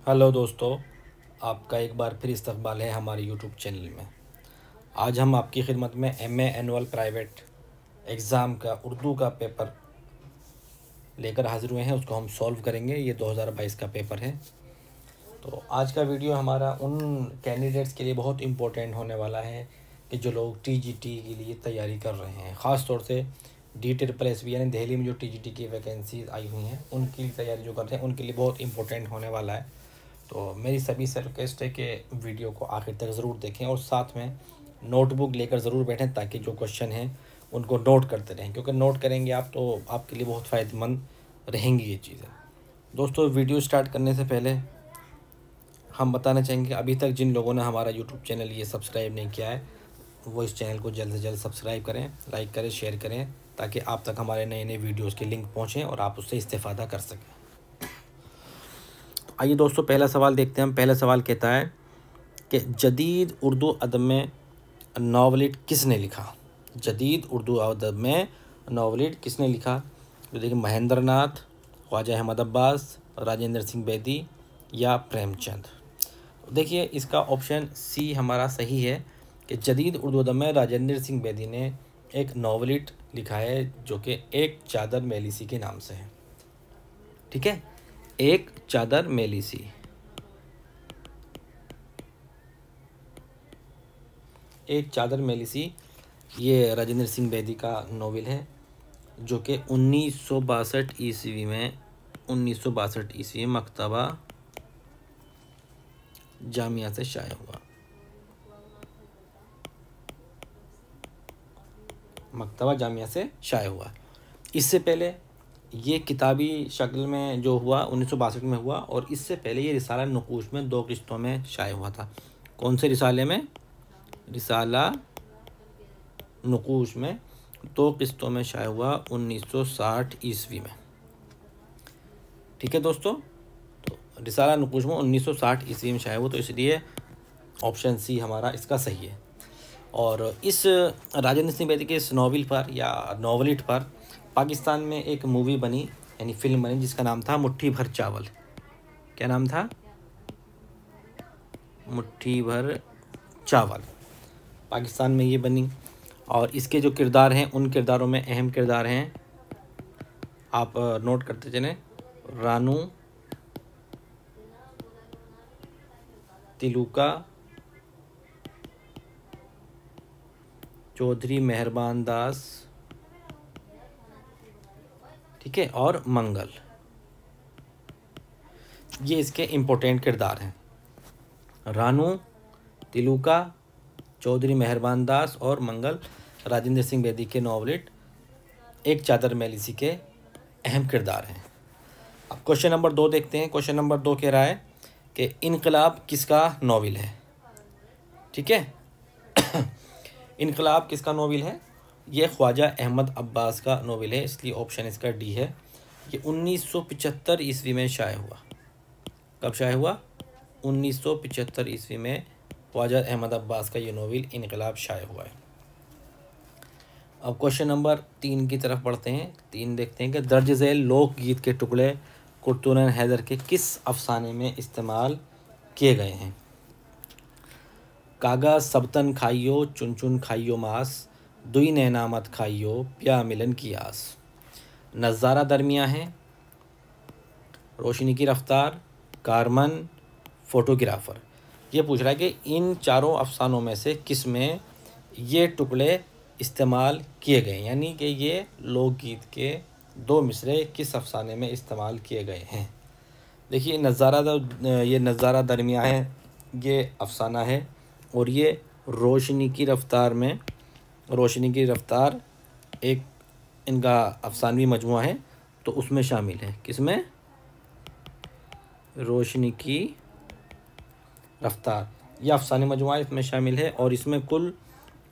Hello दोस्तों, आपका एक बार फिर इस्तकबाल है हमारे यूट्यूब चैनल में। आज हम आपकी खिदमत में एमए एनुअल प्राइवेट एग्ज़ाम का उर्दू का पेपर लेकर हाज़िर हुए हैं। उसको हम सॉल्व करेंगे। ये 2022 का पेपर है। तो आज का वीडियो हमारा उन कैंडिडेट्स के लिए बहुत इम्पोर्टेंट होने वाला है कि जो लोग टीजीटी के लिए तैयारी कर रहे हैं, ख़ास तौर से DSSB यानी दिल्ली में जो टीजीटी की वैकेंसीज आई हुई हैं उनकी तैयारी जो कर रहे हैं उनके लिए बहुत इम्पोर्टेंट होने वाला है। तो मेरी सभी से रिक्वेस्ट है कि वीडियो को आखिर तक ज़रूर देखें और साथ में नोटबुक लेकर ज़रूर बैठें ताकि जो क्वेश्चन हैं उनको नोट करते रहें, क्योंकि नोट करेंगे आप तो आपके लिए बहुत फ़ायदेमंद रहेंगी ये चीज़ें। दोस्तों, वीडियो स्टार्ट करने से पहले हम बताना चाहेंगे अभी तक जिन लोगों ने हमारा यूट्यूब चैनल ये सब्सक्राइब नहीं किया है वो इस चैनल को जल्द से जल्द सब्सक्राइब करें, लाइक करें, शेयर करें ताकि आप तक हमारे नए नए वीडियोज़ के लिंक पहुँचें और आप उससे इस्तेफ़ादा कर सकें। आइए दोस्तों, पहला सवाल देखते हैं हम। पहला सवाल कहता है कि जदीद उर्दू अदब में नावलिट किसने लिखा। जदीद उर्दू अदब में नावलिट किसने लिखा? तो देखिए, महेंद्र नाथ, ख्वाजा अहमद अब्बास, राजेंद्र सिंह बेदी या प्रेमचंद। देखिए, इसका ऑप्शन सी हमारा सही है कि जदीद उर्दू अदब में राजेंद्र सिंह बेदी ने एक नावलिट लिखा है जो कि एक चादर मेलिसी के नाम से है। ठीक है, एक चादर मेलिसी। एक चादर मेलिसी ये राजेंद्र सिंह बेदी का नोवेल है जो कि 1962 ईस्वी में 1962 ईस्वी में मकतबा जामिया से शाया हुआ। मकतबा जामिया से शाया हुआ। इससे पहले ये किताबी शक्ल में जो हुआ 1962 में हुआ, और इससे पहले ये रिसाला नकूश में 2 किस्तों में शाया हुआ था। कौन से रिसाले में? रिसाला नकूश में 2 किस्तों में शाया हुआ 1960 ईस्वी में। ठीक है दोस्तों, तो रिसाला नकूश में 1960 ईस्वी में शाया हुआ, तो इसलिए ऑप्शन सी हमारा इसका सही है। और इस राजेंद्र सिंह बेदी के इस नॉवल पर या नॉवलिट पर पाकिस्तान में एक मूवी बनी, यानी फिल्म बनी, जिसका नाम था मुट्ठी भर चावल। क्या नाम था? मुट्ठी भर चावल। पाकिस्तान में ये बनी, और इसके जो किरदार हैं उन किरदारों में अहम किरदार हैं, आप नोट करते चलें, रानू, तिलुका, चौधरी मेहरबान दास, ठीक है, और मंगल। ये इसके इम्पोर्टेंट किरदार हैं। रानू, तिलुका, चौधरी मेहरबान दास और मंगल राजेंद्र सिंह बेदी के नॉवलिट एक चादर मेलिसी के अहम किरदार हैं। अब क्वेश्चन नंबर 2 देखते हैं। क्वेश्चन नंबर 2 कह रहा है कि इनकलाब किसका नॉवल है। ठीक है इनकलाब किसका नॉवल है? ये ख्वाजा अहमद अब्बास का नॉवल है, इसलिए ऑप्शन इसका डी है। ये 1975 ईस्वी में शाया हुआ। कब शाया हुआ? 1975 ईस्वी में ख्वाजा अहमद अब्बास का ये नॉवल इनकलाब शाया हुआ है। अब क्वेश्चन नंबर 3 की तरफ बढ़ते हैं। 3 देखते हैं कि दर्ज झैल लोकगीत के टुकड़े कुर्तुन हैदर के किस अफसाने में इस्तेमाल किए गए हैं? कागा सबतन खाइयो चुन चुन खाइयो मास, दुई नैनामत खाइयो प्या मिलन की आस, नज़ारा दरमिया है, रोशनी की रफ्तार, कारमन, फोटोग्राफर। ये पूछ रहा है कि इन चारों अफसानों में से किस में ये टुकड़े इस्तेमाल किए गए, यानी कि ये लोकगीत के 2 मिसरे किस अफसाने में इस्तेमाल किए गए हैं। देखिए, ये नज़ारा दरमिया है, ये अफसाना है, और ये रोशनी की रफ्तार में, रोशनी की रफ्तार एक इनका अफसानवी मजमुआ है, तो उसमें शामिल है। किसमें? रोशनी की रफ्तार, यह अफसाने मजमुआ इसमें शामिल है, और इसमें कुल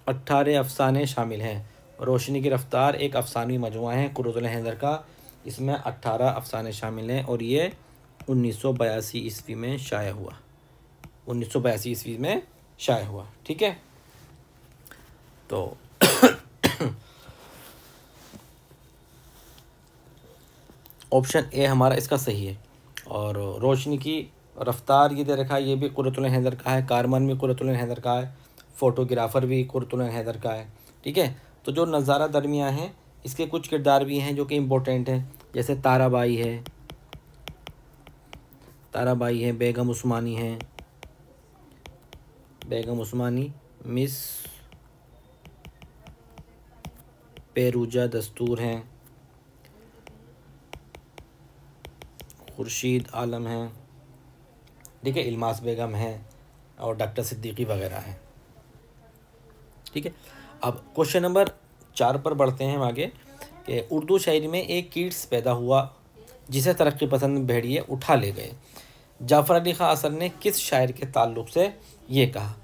18 अफसाने शामिल हैं। रोशनी की रफ्तार एक अफसानवी मजमुआ है कुर्तुन हैदर का, इसमें 18 अफसाने शामिल हैं, और ये 1982 ईस्वी में शाया हुआ। 1982 ईस्वी में शाया हुआ। ठीक है, तो ऑप्शन ए हमारा इसका सही है। और रोशनी की रफ्तार ये दे रखा है, ये भी कुर्रतुल ऐन हैदर का है। कारमन भी कुर्रतुल ऐन हैदर का है। फ़ोटोग्राफ़र भी कुर्रतुल ऐन हैदर का है। ठीक है, तो जो नज़ारा दरमियाँ हैं इसके कुछ किरदार भी हैं जो कि इम्पोर्टेंट हैं, जैसे ताराबाई है, ताराबाई है, बेगम उस्मानी है, बेगम उस्मानी, मिस पेरूजा दस्तूर हैं, खुर्शीद आलम हैं, ठीक है, इल्मास बेगम हैं और डॉक्टर सिद्दीकी वगैरह हैं। ठीक है, अब क्वेश्चन नंबर 4 पर बढ़ते हैं हम आगे कि उर्दू शायरी में एक कीट्स पैदा हुआ जिसे तरक्की पसंद भेड़िए उठा ले गए। जाफ़र अली ख़ां असर ने किस शायर के ताल्लुक़ से ये कहा?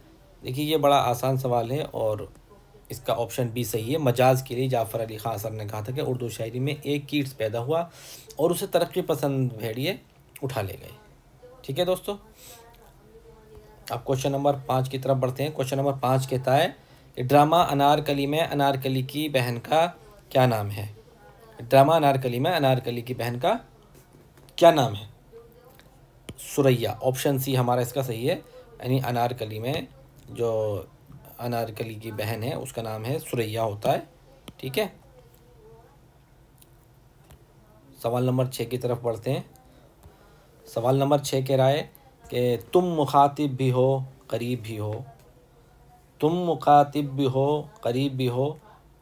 देखिए ये बड़ा आसान सवाल है और इसका ऑप्शन बी सही है। मजाज के लिए जाफ़र अली ख़ां असर ने कहा था कि उर्दू शायरी में एक कीट्स पैदा हुआ और उसे तरक्की पसंद भेड़िए उठा ले गए। ठीक है दोस्तों, अब क्वेश्चन नंबर 5 की तरफ बढ़ते हैं। क्वेश्चन नंबर 5 कहता है कि ड्रामा अनारकली में अनारकली की बहन का क्या नाम है? ड्रामा अनारकली में अनारकली की बहन का क्या नाम है? सुरैया। ऑप्शन सी हमारा इसका सही है, यानी अनारकली में जो अनारकली की बहन है उसका नाम है सुरैया होता है। ठीक है, सवाल नंबर 6 की तरफ बढ़ते हैं। सवाल नंबर 6 कह रहा है कि तुम मुखातिब भी हो करीब भी हो, तुम मुखातिब भी हो करीब भी हो,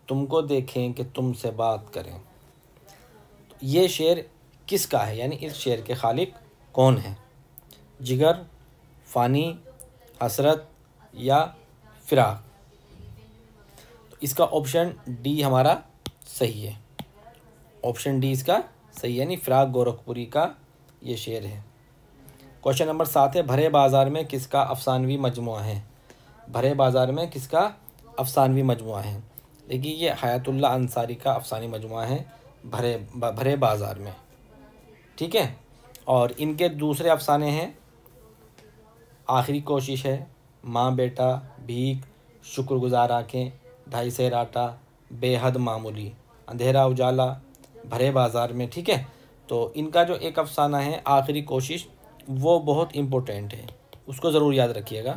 तुमको देखें कि तुमसे बात करें। तो ये शेर किसका है, यानी इस शेर के खालिक कौन है? जिगर, फ़ानी, हसरत या फ़िराक? तो इसका ऑप्शन डी हमारा सही है। ऑप्शन डी इसका सही है, यानी फ़िराक गोरखपुरी का ये शेर है। क्वेश्चन नंबर 7 है भरे बाज़ार में किसका अफसानवी मजमुआ है? भरे बाज़ार में किसका अफसानवी मजमुआ है? देखिए ये हयातुल्लाह अंसारी का अफसानी मजमुआ है भरे बाज़ार में। ठीक है, और इनके दूसरे अफसाने हैं आखिरी कोशिश है, माँ बेटा, भीख, शुक्रगुजार आँखें, ढाई सेर आटा, बेहद मामूली, अंधेरा उजाला, भरे बाज़ार में। ठीक है, तो इनका जो एक अफसाना है आखिरी कोशिश वो बहुत इम्पोर्टेंट है, उसको ज़रूर याद रखिएगा।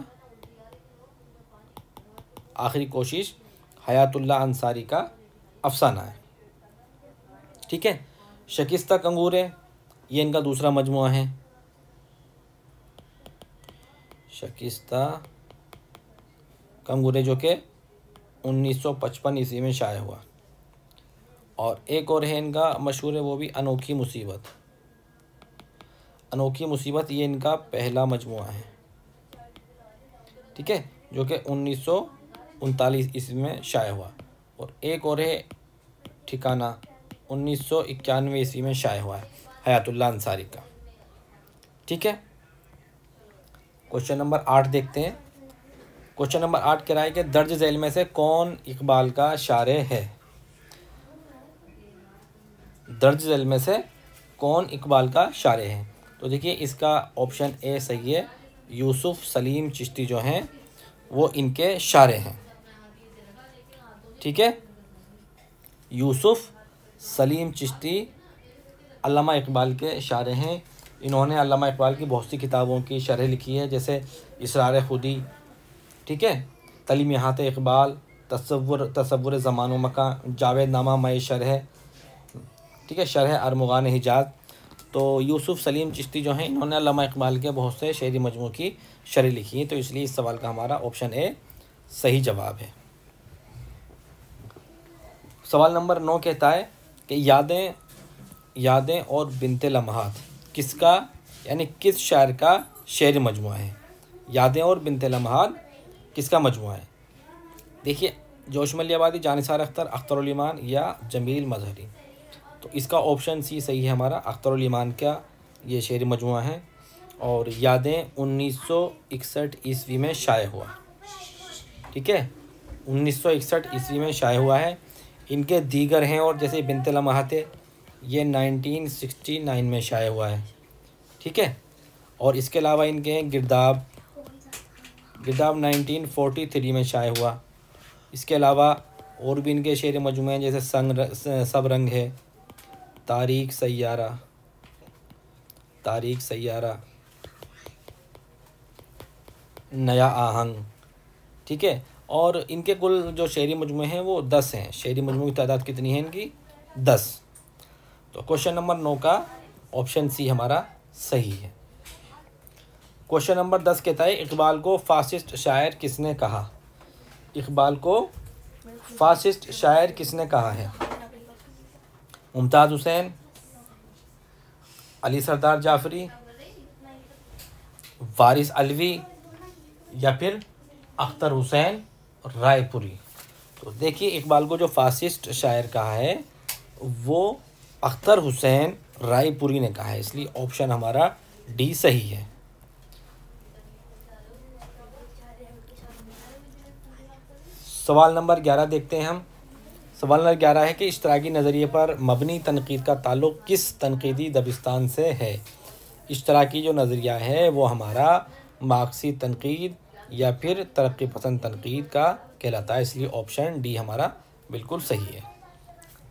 आखिरी कोशिश हयातुल्लाह अंसारी का अफसाना है। ठीक है, शकिस्ता कंगूरे ये इनका दूसरा मजमुआ है, शकिस्ता कंगूरे जो कि 1955 ईस्वी में शाया हुआ। और एक और है इनका मशहूर है, वो भी अनोखी मुसीबत। अनोखी मुसीबत ये इनका पहला मजमुआ है। ठीक है, जो कि 1939 ईस्वी में शाया हुआ। और एक और है ठिकाना, 1991 ईस्वी में शाया हुआ है, हयातुल्लाह अंसारी का। ठीक है, क्वेश्चन नंबर 8 देखते हैं। क्वेश्चन नंबर 8 कह रहा है कि दर्ज झेल में से कौन इकबाल का शारे है? दर्ज झेल में से कौन इकबाल का शारे है? तो देखिए इसका ऑप्शन ए सही है, यूसुफ सलीम चिश्ती जो हैं वो इनके शारे हैं। ठीक है, यूसुफ सलीम चिश्ती अल्लामा इकबाल के शारे हैं। इन्होंने अल्लामा इकबाल की बहुत सी किताबों की शरह लिखी है, जैसे इसरार खुदी, ठीक है, तलीमियात इकबाल, तसव्वुर ज़मान व मकान, जावेदनामा मई शरह, ठीक है, शरह अरमुगान हिजाज। तो यूसुफ सलीम चिश्ती जो हैं इन्होंने अल्लामा इकबाल के बहुत से शेरी मजमू की शरह लिखी है, तो इसलिए इस सवाल का हमारा ऑप्शन ए सही जवाब है। सवाल नंबर 9 कहता है कि यादें और बिनते लम्हात किसका, यानी किस शायर का शेर मजमुआ है? यादें और बिनते लम्हात किसका मजमुआ है? देखिए जोशमली आबादी, जानिसार अख्तर, अख्तर उल ईमान या जमील मजहरी। तो इसका ऑप्शन सी सही है हमारा, अख्तर उल ईमान का ये शेर मजमुआ है और यादें 1961 ईस्वी में शाया हुआ। ठीक है, 1961 ईस्वी में शाया हुआ है। इनके दीगर हैं और जैसे बिनते लम्हात ये 1969 में शाया हुआ है। ठीक है, और इसके अलावा इनके हैं गिरदाब 1943 में शाया हुआ। इसके अलावा और भी इनके शेर मजमूए हैं, जैसे सब रंग है, तारीख सैयारा, नया आहंग, ठीक है। और इनके कुल जो शेरी मजमूए हैं वो 10 हैं। शेरी मजमू की तादाद कितनी है इनकी? 10। तो क्वेश्चन नंबर 9 का ऑप्शन सी हमारा सही है। क्वेश्चन नंबर 10 कहता है इकबाल को फासिस्ट शायर किसने कहा? इकबाल को फासिस्ट शायर किसने कहा है? मुमताज़ हुसैन, अली सरदार जाफरी, वारिस अलवी या फिर अख्तर हुसैन रायपुरी। तो देखिए इकबाल को जो फासिस्ट शायर कहा है वो अख्तर हुसैन रायपुरी ने कहा है, इसलिए ऑप्शन हमारा डी सही है। सवाल नंबर 11 देखते हैं हम। सवाल नंबर 11 है कि इश्तराकी नज़रिए पर मबनी तनकीद का ताल्लुक़ किस तनकीदी दबिस्तान से है? इश्तराकी जो नज़रिया है वो हमारा मार्क्सी तनकीद या फिर तरक्की पसंद तनकीद का कहलाता है, इसलिए ऑप्शन डी हमारा बिल्कुल सही है।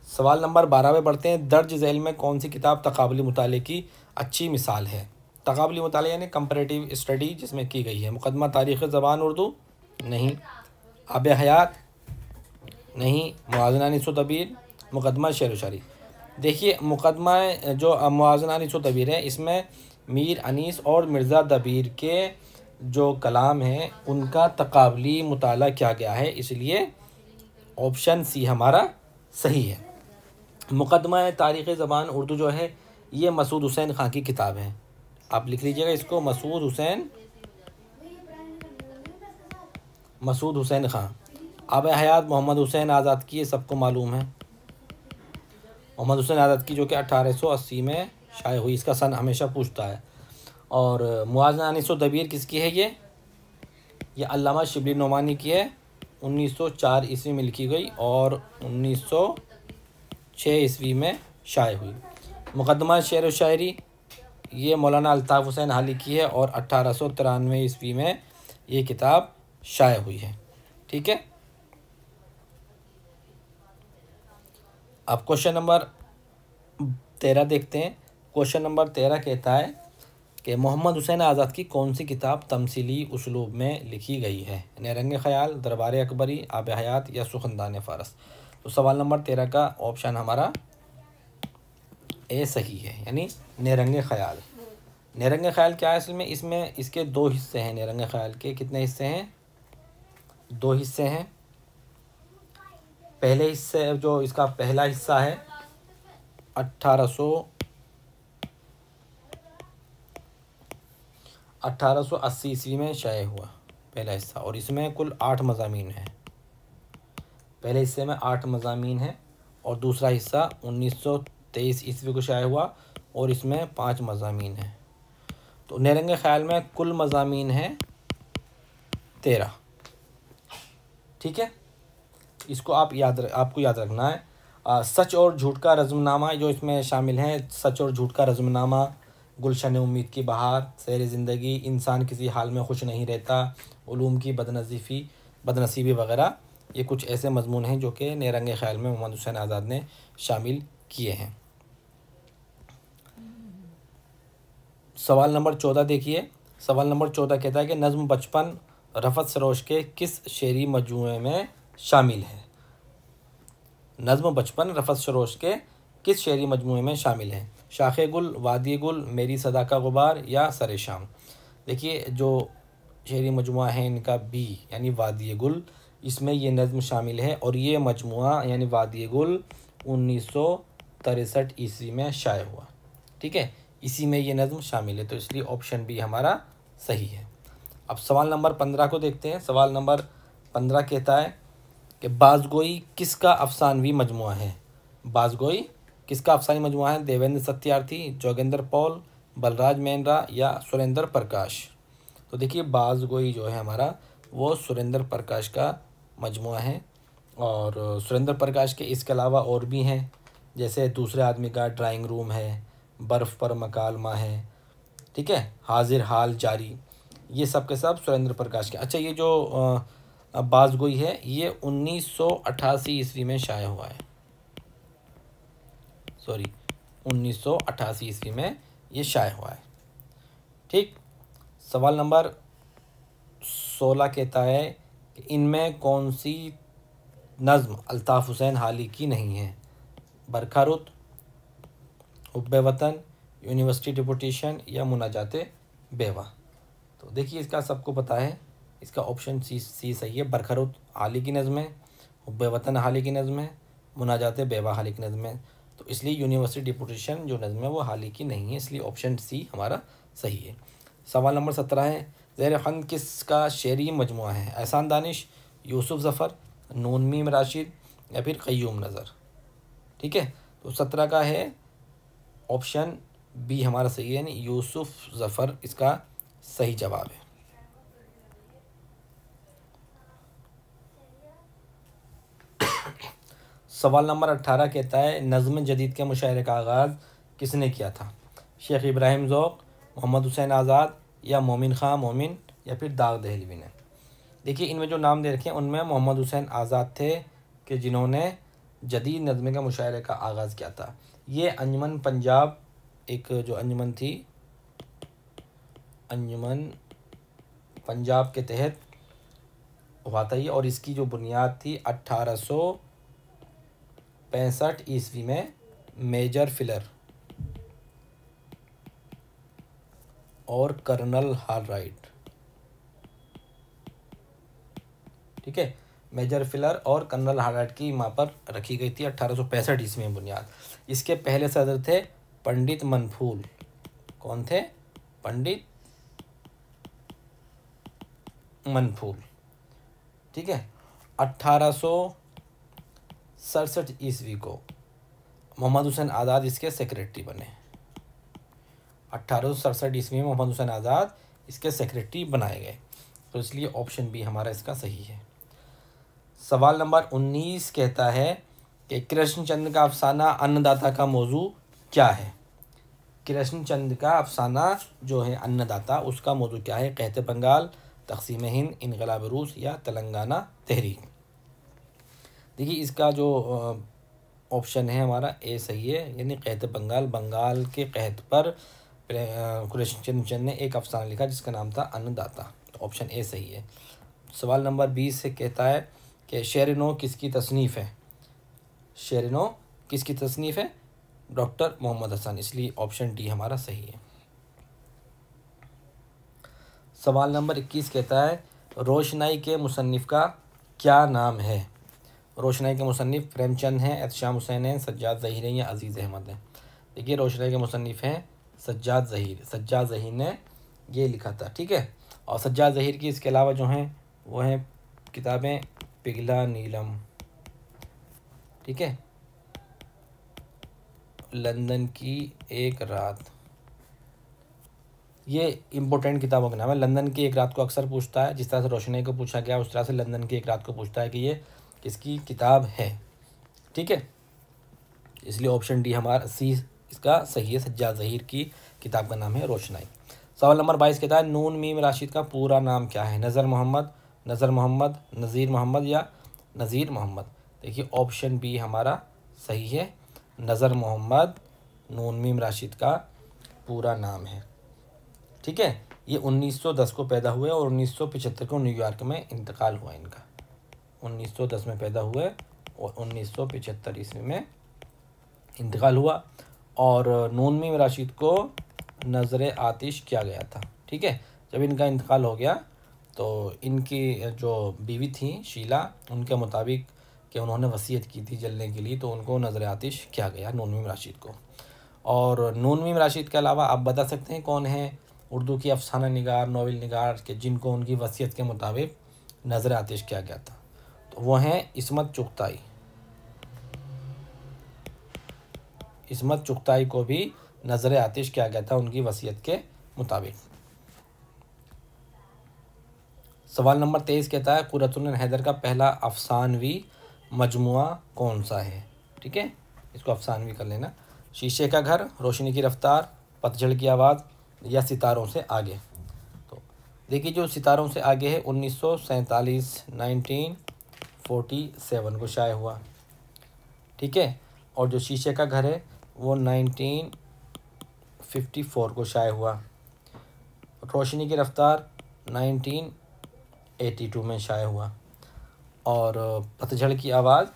सवाल नंबर 12 में बढ़ते हैं। दर्ज झैल में कौन सी किताब तकाबली मुताले की अच्छी मिसाल है? तकाबली मुताले यानी कंपैरेटिव स्टडी जिसमें की गई है। मुकदमा तारीख़ ज़बान उर्दू? नहीं। आब हयात? नहीं। मुआज़ना निस्व तबीर? मुकदमा शेर व शायरी? देखिए मुकदमा जो मुआज़ना निस्व तबीर है इसमें मीर अनीस और मिर्ज़ा दबीर के जो कलाम हैं उनका तकाबली मुताला किया गया है, इसलिए ऑप्शन सी हमारा सही है। मुकदमा तारीख़ ज़बान उर्दू जो है ये मसूद हुसैन ख़ान की किताब है। आप लिख लीजिएगा इसको, मसूद हुसैन ख़ान। आब हयात मोहम्मद हुसैन आज़ाद की, ये सबको मालूम है। मोहम्मद हुसैन आज़ाद की जो कि 1880 में शाये हुई, इसका सन हमेशा पूछता है। और मुआज़ना निस्व तबीर किसकी है? ये अल्लामा शिबली नोमानी की है। 1904 ईस्वी में लिखी गई और 1906 ईस्वी में शाये हुई। मुकदमा शेर व शायरी ये मौलाना अल्ताफ़ हुसैन हाली की है और 1893 ईस्वी में ये किताब शाये हुई है, ठीक है। अब क्वेश्चन नंबर 13 देखते हैं। क्वेश्चन नंबर 13 कहता है कि मोहम्मद हुसैन आज़ाद की कौन सी किताब तमसीली उसलूब में लिखी गई है? नेरंग ख़याल, दरबार अकबरी, आब हयात या सुखनदान फ़ारस? तो सवाल नंबर 13 का ऑप्शन हमारा ए सही है, यानी नेरंग ख़याल। नेरंग ख़याल क्या है असल में? इसमें इसके 2 हिस्से हैं। नेरंग ख़याल के कितने हिस्से हैं? 2 हिस्से हैं। पहले हिस्से जो इसका पहला हिस्सा है 1880 ईस्वी में शाये हुआ पहला हिस्सा, और इसमें कुल 8 मज़ामीन हैं। पहले हिस्से में 8 मज़ामीन हैं और दूसरा हिस्सा 1923 ईस्वी को शाये हुआ और इसमें 5 मज़ामीन हैं। तो नेरंग ख़याल में कुल मज़ामीन हैं 13, ठीक है। इसको आपको याद रखना है। सच और झूठ का रज़्मनामा जो इसमें शामिल हैं, सच और झूठ का रज़्मनामा, गुलशन उम्मीद की बहार, सैर ज़िंदगी, इंसान किसी हाल में खुश नहीं रहता, उलूम की बदनसीबी वगैरह, ये कुछ ऐसे मज़मून हैं जो कि नेरंग ख़याल में मोहम्मद हुसैन आज़ाद ने शामिल किए हैं। सवाल नंबर 14 देखिए। सवाल नंबर 14 कहता है कि नज़्म बचपन रफ़त सरोश के किस शेरी मजमूए में शामिल है? नज़्म बचपन रफ़त सरोश के किस शेरी मजमूए में शामिल है? शाखे गुल, वादी गुल, मेरी सदा का गुबार या सरे शाम? देखिए जो शेरी मजमुआ है इनका बी यानी वादी गुल, इसमें ये नज़्म शामिल है और ये मजमुआ यानी वादी गुल 1963 ईस्वी में शाये हुआ, ठीक है। इसी में ये नज़्म शामिल है, तो इसलिए ऑप्शन बी हमारा सही है। अब सवाल नंबर 15 को देखते हैं। सवाल नंबर 15 कहता है कि बाज़गोई किसका अफसानवी मजमुआ है? बाज़गोई किसका अफसानी मजमुआ है? देवेंद्र सत्यार्थी, जोगेंद्र पॉल, बलराज मेहरा या सुरेंद्र प्रकाश? तो देखिए बाज़गोई जो है हमारा वो सुरेंद्र प्रकाश का मजमुआ है, और सुरेंद्र प्रकाश के इसके अलावा और भी हैं, जैसे दूसरे आदमी का ड्राइंग रूम है, बर्फ़ पर मकालमा है, ठीक है, हाजिर हाल जारी, ये सब के सब सुरेंद्र प्रकाश के। अच्छा, ये जो बाज़गोई है ये 1988 ईस्वी में शाया हुआ है, 1988 ईस्वी में ये शाया हुआ है, ठीक। सवाल नंबर 16 कहता है कि इनमें कौन सी नज़्म अल्ताफ़ हुसैन हाली की नहीं है? बरखा रुत, हुब्बे वतन, यूनिवर्सिटी डिपुटेशन या मुनाजाते बेवा। तो देखिए इसका सबको पता है, इसका ऑप्शन सी सही है। बरखा रुत हाली की नज़्म है, हुब्बे वतन हाली की नज़्म है, मुनाजाते बेवा हाली की नज़्म है। तो इसलिए यूनिवर्सिटी डिपुटेशन जो नज़्म है वो हाली की नहीं है, इसलिए ऑप्शन सी हमारा सही है। सवाल नंबर 17 है, ज़ेर खंद किसका शेरी मजमुआ है? एहसान दानिश, यूसुफ ज़फ़र, नून मीम राशिद या फिर क़य्यूम नज़र। ठीक है, तो 17 का है ऑप्शन बी हमारा सही है, यानी यूसुफ ज़फ़र इसका सही जवाब है। सवाल नंबर 18 कहता है, नज़्म जदीद के मुशायरे का आगाज़ किसने किया था? शेख इब्राहिम ज़ौक़, मोहम्मद हुसैन आज़ाद या मोमिन ख़ां मोमिन या फिर दाग दहलवी ने। देखिए इनमें जो नाम दे रखे हैं उनमें मोहम्मद हुसैन आज़ाद थे कि जिन्होंने जदीद नज़्म के मुशायरे का आगाज़ किया था। ये अंजुमन पंजाब, एक जो अंजुमन थी, अंजुमन पंजाब के तहत हुआ था ये, और इसकी जो बुनियाद थी 1865 ईस्वी में मेजर फिलर और कर्नल हालराइट, ठीक है, मेजर फिलर और कर्नल हालराइट की वहाँ पर रखी गई थी 1865 ईस्वी में बुनियाद। इसके पहले सदर थे पंडित मनफूल। कौन थे? पंडित मनफूल। ठीक है, 1867 ईस्वी को मोहम्मद हुसैन आज़ाद इसके सेक्रेटरी बने। 1867 ईस्वी में मोहम्मद हुसैन आज़ाद इसके सेक्रेटरी बनाए गए, तो इसलिए ऑप्शन बी हमारा इसका सही है। सवाल नंबर 19 कहता है कि कृष्णचंद्र का अफसाना अन्नदाता का मौजू क्या है? कृष्णचंद्र का अफसाना जो है अन्नदाता, उसका मौजू क्या है? कहते बंगाल, तक़सीम हिंद, इनक़लाब रूस या तेलंगाना तहरीक। देखिए इसका जो ऑप्शन है हमारा ए सही है, यानी कहते बंगाल। बंगाल के कहत पर कृष्णचंद्र ने एक अफसाना लिखा जिसका नाम था अन्नदाता, तो ऑप्शन ए सही है। सवाल नंबर 20 से कहता है कि शेर नो किसकी तसनीफ़ है? शेर नो किसकी तसनीफ़ है? डॉक्टर मोहम्मद हसन, इसलिए ऑप्शन डी हमारा सही है। सवाल नंबर 21 कहता है, रोशनाई के मुसन्निफ़ का क्या नाम है? रोशनाई के मुसन्निफ़ प्रेमचंद हैं, एहतशाम हुसैन हैं, सज्जाद ज़हीर हैं या अज़ीज़ अहमद हैं। देखिए रोशनाई के मुसन्निफ़ हैं सज्जाद ज़हीर। सज्जाद ज़हीर ने ये लिखा था, ठीक है। और सज्जाद ज़हीर की इसके अलावा जो हैं वो हैं किताबें पिघला नीलम, ठीक है, लंदन की एक रात, ये इम्पोर्टेंट किताबों के नाम है। लंदन की एक रात को अक्सर पूछता है, जिस तरह से रोशनाई को पूछा गया उस तरह से लंदन की एक रात को पूछता है कि ये किसकी किताब है, ठीक है। इसलिए ऑप्शन डी हमारा सी इसका सही है, सज्जाद ज़हीर की किताब का नाम है रोशनाई। सवाल नंबर 22 कहता है, नून मीम राशिद का पूरा नाम क्या है? नज़र मोहम्मद, नज़र मोहम्मद, नज़ीर मोहम्मद या नज़ीर मोहम्मद। देखिए ऑप्शन बी हमारा सही है, नज़र मोहम्मद नून मीम राशिद का पूरा नाम है, ठीक है। ये 1910 को पैदा हुए और 1975 को न्यूयॉर्क में इंतकाल हुआ इनका। 1910 में पैदा हुए और 1975 ईस्वी में इंतकाल हुआ, और नून मीम राशिद को नज़र आतिश किया गया था, ठीक है। जब इनका इंतकाल हो गया तो इनकी जो बीवी थी शीला, उनके मुताबिक कि उन्होंने वसीयत की थी जलने के लिए, तो उनको नज़र आतिश किया गया नून मीम राशिद को। और नून मीम राशिद के अलावा आप बता सकते हैं कौन है उर्दू की अफसाना निगार, नॉवल निगार के जिनको उनकी वसीयत के मुताबिक नज़र आतिश किया गया था? तो वो हैं इस्मत चुगताई। इस्मत चुगताई को भी नज़र आतिश किया गया था उनकी वसीयत के मुताबिक। सवाल नंबर 23 कहता है, कुर्रतुल हैदर का पहला अफसानवी मजमुआ कौन सा है? ठीक है, इसको अफसानवी कर लेना। शीशे का घर, रोशनी की रफ्तार, पतझड़ की आवाज़ या सितारों से आगे। तो देखिए जो सितारों से आगे है 1947 1947 को शाये हुआ, ठीक है। और जो शीशे का घर है वो 1954 को शाये हुआ। रोशनी की रफ्तार 82 में शाया हुआ, और पतझड़ की आवाज़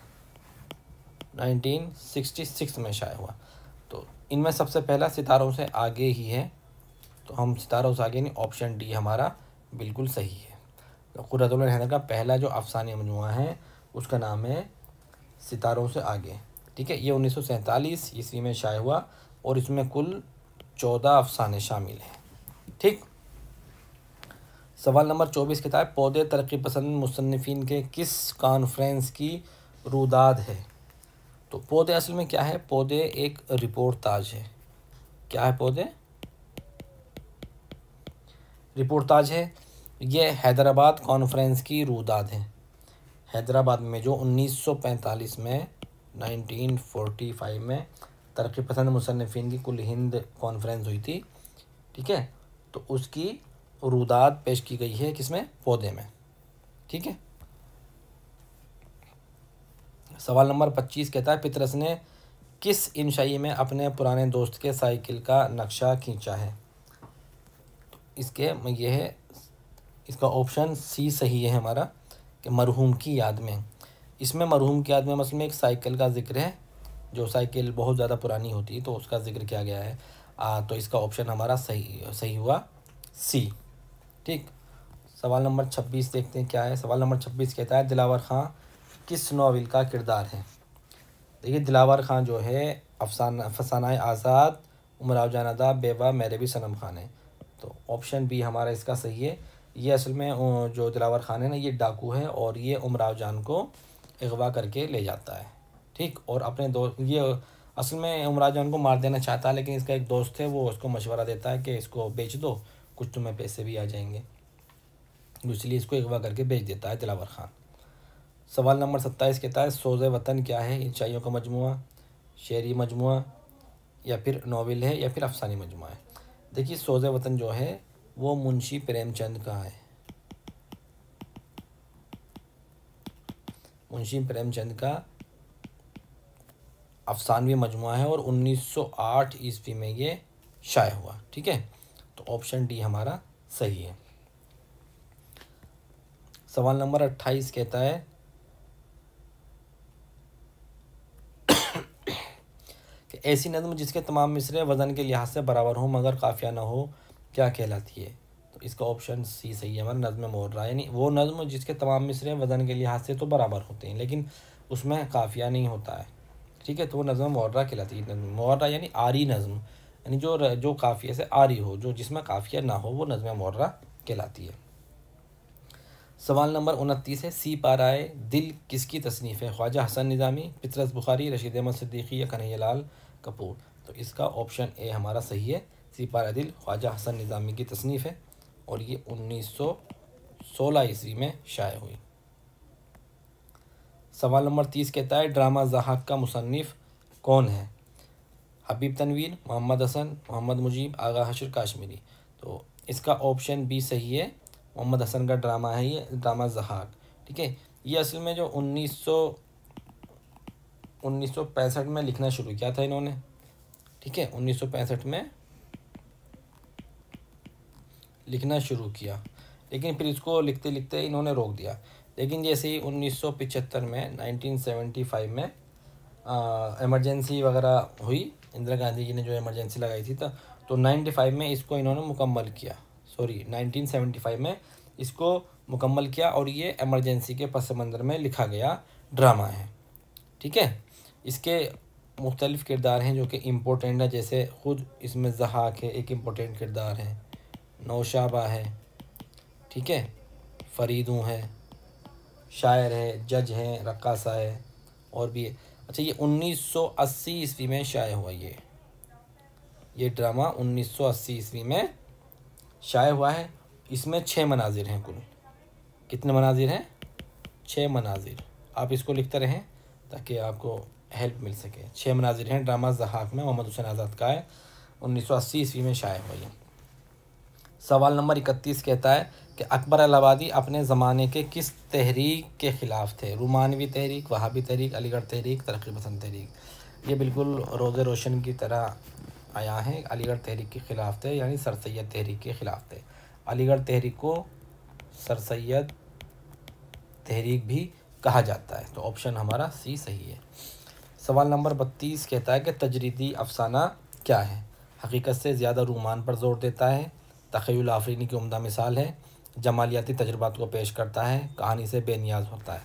1966 में शाया हुआ। तो इनमें सबसे पहला सितारों से आगे ही है, तो हम सितारों से आगे नहीं, ऑप्शन डी हमारा बिल्कुल सही है। तो कुर्रतुल अइन हैदर का पहला जो अफसाने मजमुआ है उसका नाम है सितारों से आगे। ठीक है, ये 1947 ईस्वी में शाया हुआ और इसमें कुल 14 अफसाने शामिल हैं। ठीक, सवाल नंबर 24 कहता है पौधे तरक्की पसंद मुसन्निफिन के किस कॉन्फ्रेंस की रुदाद है। तो पौधे असल में क्या है, पौधे एक रिपोर्ट ताज है। क्या है पौधे? रिपोर्ट ताज है। ये हैदराबाद कॉन्फ्रेंस की रुदाद है। हैदराबाद में जो 1945 में 1945 में तरक्की पसंद मुसन्निफिन की कुल हिंद कॉन्फ्रेंस हुई थी। ठीक है, तो उसकी रुदाद पेश की गई है किसमें? पौधे में। ठीक है, सवाल नंबर 25 कहता है पितरस ने किस इंशाई में अपने पुराने दोस्त के साइकिल का नक्शा खींचा है। तो ये है, इसका ऑप्शन सी सही है हमारा कि मरहूम की याद में। इसमें मरहूम की याद में मसलन एक साइकिल का जिक्र है, जो साइकिल बहुत ज़्यादा पुरानी होती है तो उसका जिक्र किया गया है। तो इसका ऑप्शन हमारा सही हुआ सी। ठीक, सवाल नंबर 26 देखते हैं क्या है। सवाल नंबर 26 कहता है दिलावर खां किस नावल का किरदार है। देखिए, दिलावर खां जो है फसाना आज़ाद, उमराव जानादा, बेवा, मेरे भी सनम खान है। तो ऑप्शन बी हमारा इसका सही है। ये असल में जो दिलावर खान है ना, ये डाकू है और ये उमराव जान को अगवा करके ले जाता है। ठीक, और अपने दोस्त, ये असल में उमराव जान को मार देना चाहता है, लेकिन इसका एक दोस्त है वो उसको मशवरा देता है कि इसको बेच दो, कुछ तुम्हें पैसे भी आ जाएंगे, इसलिए इसको अगवा करके बेच देता है दिलावर खान। सवाल नंबर 27 कहता है सोज़े वतन क्या है। इंशाइयों का मजमुआ, शेरी मजमुआ, या फिर नावल है, या फिर अफसानी मजमुआ है। देखिए, सोज़े वतन जो है वो मुंशी प्रेमचंद का है। मुंशी प्रेमचंद का अफसानवी मजमुआ है और 1908 ईस्वी में ये शाया हुआ। ठीक है, तो ऑप्शन डी हमारा सही है। सवाल नंबर 28 कहता है कि ऐसी नज़्म जिसके तमाम मिसरे वज़न के लिहाज से बराबर हो मगर काफिया ना हो, क्या कहलाती है। तो इसका ऑप्शन सी सही है हमारा, नज़्म मुर्रा, यानी वो नज़्म जिसके तमाम मिसरे वज़न के लिहाज से तो बराबर होते हैं लेकिन उसमें काफिया नहीं होता है। ठीक है, तो वो नज़्म मुर्रा कहलाती है। मुर्रा यानी आरी नज़्म, यानी जो काफिया से आरी हो, जो जिसमें काफिया ना हो, वो नज़्म मुर्रा कहलाती है। सवाल नंबर 29 है सी पाराए दिल किसकी तसनीफ़ है। ख्वाजा हसन निज़ामी, पितरस बुखारी, रशीद अहमद सिद्दीकी या कन्हैयालाल कपूर। तो इसका ऑप्शन ए हमारा सही है। सी पाराए दिल ख्वाजा हसन निज़ामी की तसनीफ़ है और ये 1916 ईस्वी में शाया हुई। सवाल नंबर 30 कहता है ड्रामा ज़हाक का मुसन्निफ़ कौन है। हबीब तनवीर, मोहम्मद हसन, मोहम्मद मुजीब, आगा हशर काश्मीरी। तो इसका ऑप्शन बी सही है, मोहम्मद हसन का ड्रामा है ये, ड्रामा ज़हाक। ठीक है, ये असल में जो 1965 में लिखना शुरू किया था इन्होंने। ठीक है, 1965 में लिखना शुरू किया, लेकिन फिर इसको लिखते लिखते इन्होंने रोक दिया। लेकिन जैसे ही 1975 में 1975 में इमरजेंसी वगैरह हुई, इंदिरा गांधी जी ने जो इमरजेंसी लगाई थी तो 95 में इसको इन्होंने मुकम्मल किया। 1975 में इसको मुकम्मल किया और ये इमरजेंसी के पस मंज़र में लिखा गया ड्रामा है। ठीक है, इसके मुख्तलिफ़ किरदार हैं जो कि इम्पोर्टेंट है, जैसे ख़ुद इसमें ज़हाक है, एक इम्पोर्टेंट किरदार है, नौशाबा है, ठीक है, फरीदूँ है, शायर है, जज हैं, रक्कासा है और भी है। अच्छा, ये 1980 ईस्वी में शाया हुआ ये ड्रामा 1980 ईस्वी में शाया हुआ है। इसमें 6 मनाजिर हैं कुल। कितने मनाजिर हैं? 6 मनाजिर। आप इसको लिखते रहें ताकि आपको हेल्प मिल सके। 6 मनाजिर हैं ड्रामा ज़हाक में, मोहम्मद हुसैन आज़ाद का है, 1980 ईस्वी में शाया हुआ ये। सवाल नंबर 31 कहता है कि अकबर इलाहाबादी अपने ज़माने के किस तहरीक के ख़िलाफ़ थे। रुमानवी तहरीक, वहाबी तहरीक, अलीगढ़ तहरीक, तरक्की पसंद तहरीक। ये बिल्कुल रोज़े रोशन की तरह आया है। अलीगढ़ तहरीक के ख़िलाफ़ थे, यानी सर सैयद तहरीक के ख़िलाफ़ थे। अलीगढ़ तहरीक को सर सैयद तहरीक भी कहा जाता है। तो ऑप्शन हमारा सी सही है। सवाल नंबर 32 कहता है कि तजरीदी अफसाना क्या है? हकीकत से ज़्यादा रूमान पर जोर देता है, तख़य्युल आफरीनी की उम्दा मिसाल है, जमालियाती तजुर्बात को पेश करता है, कहानी से बेनियाज होता है।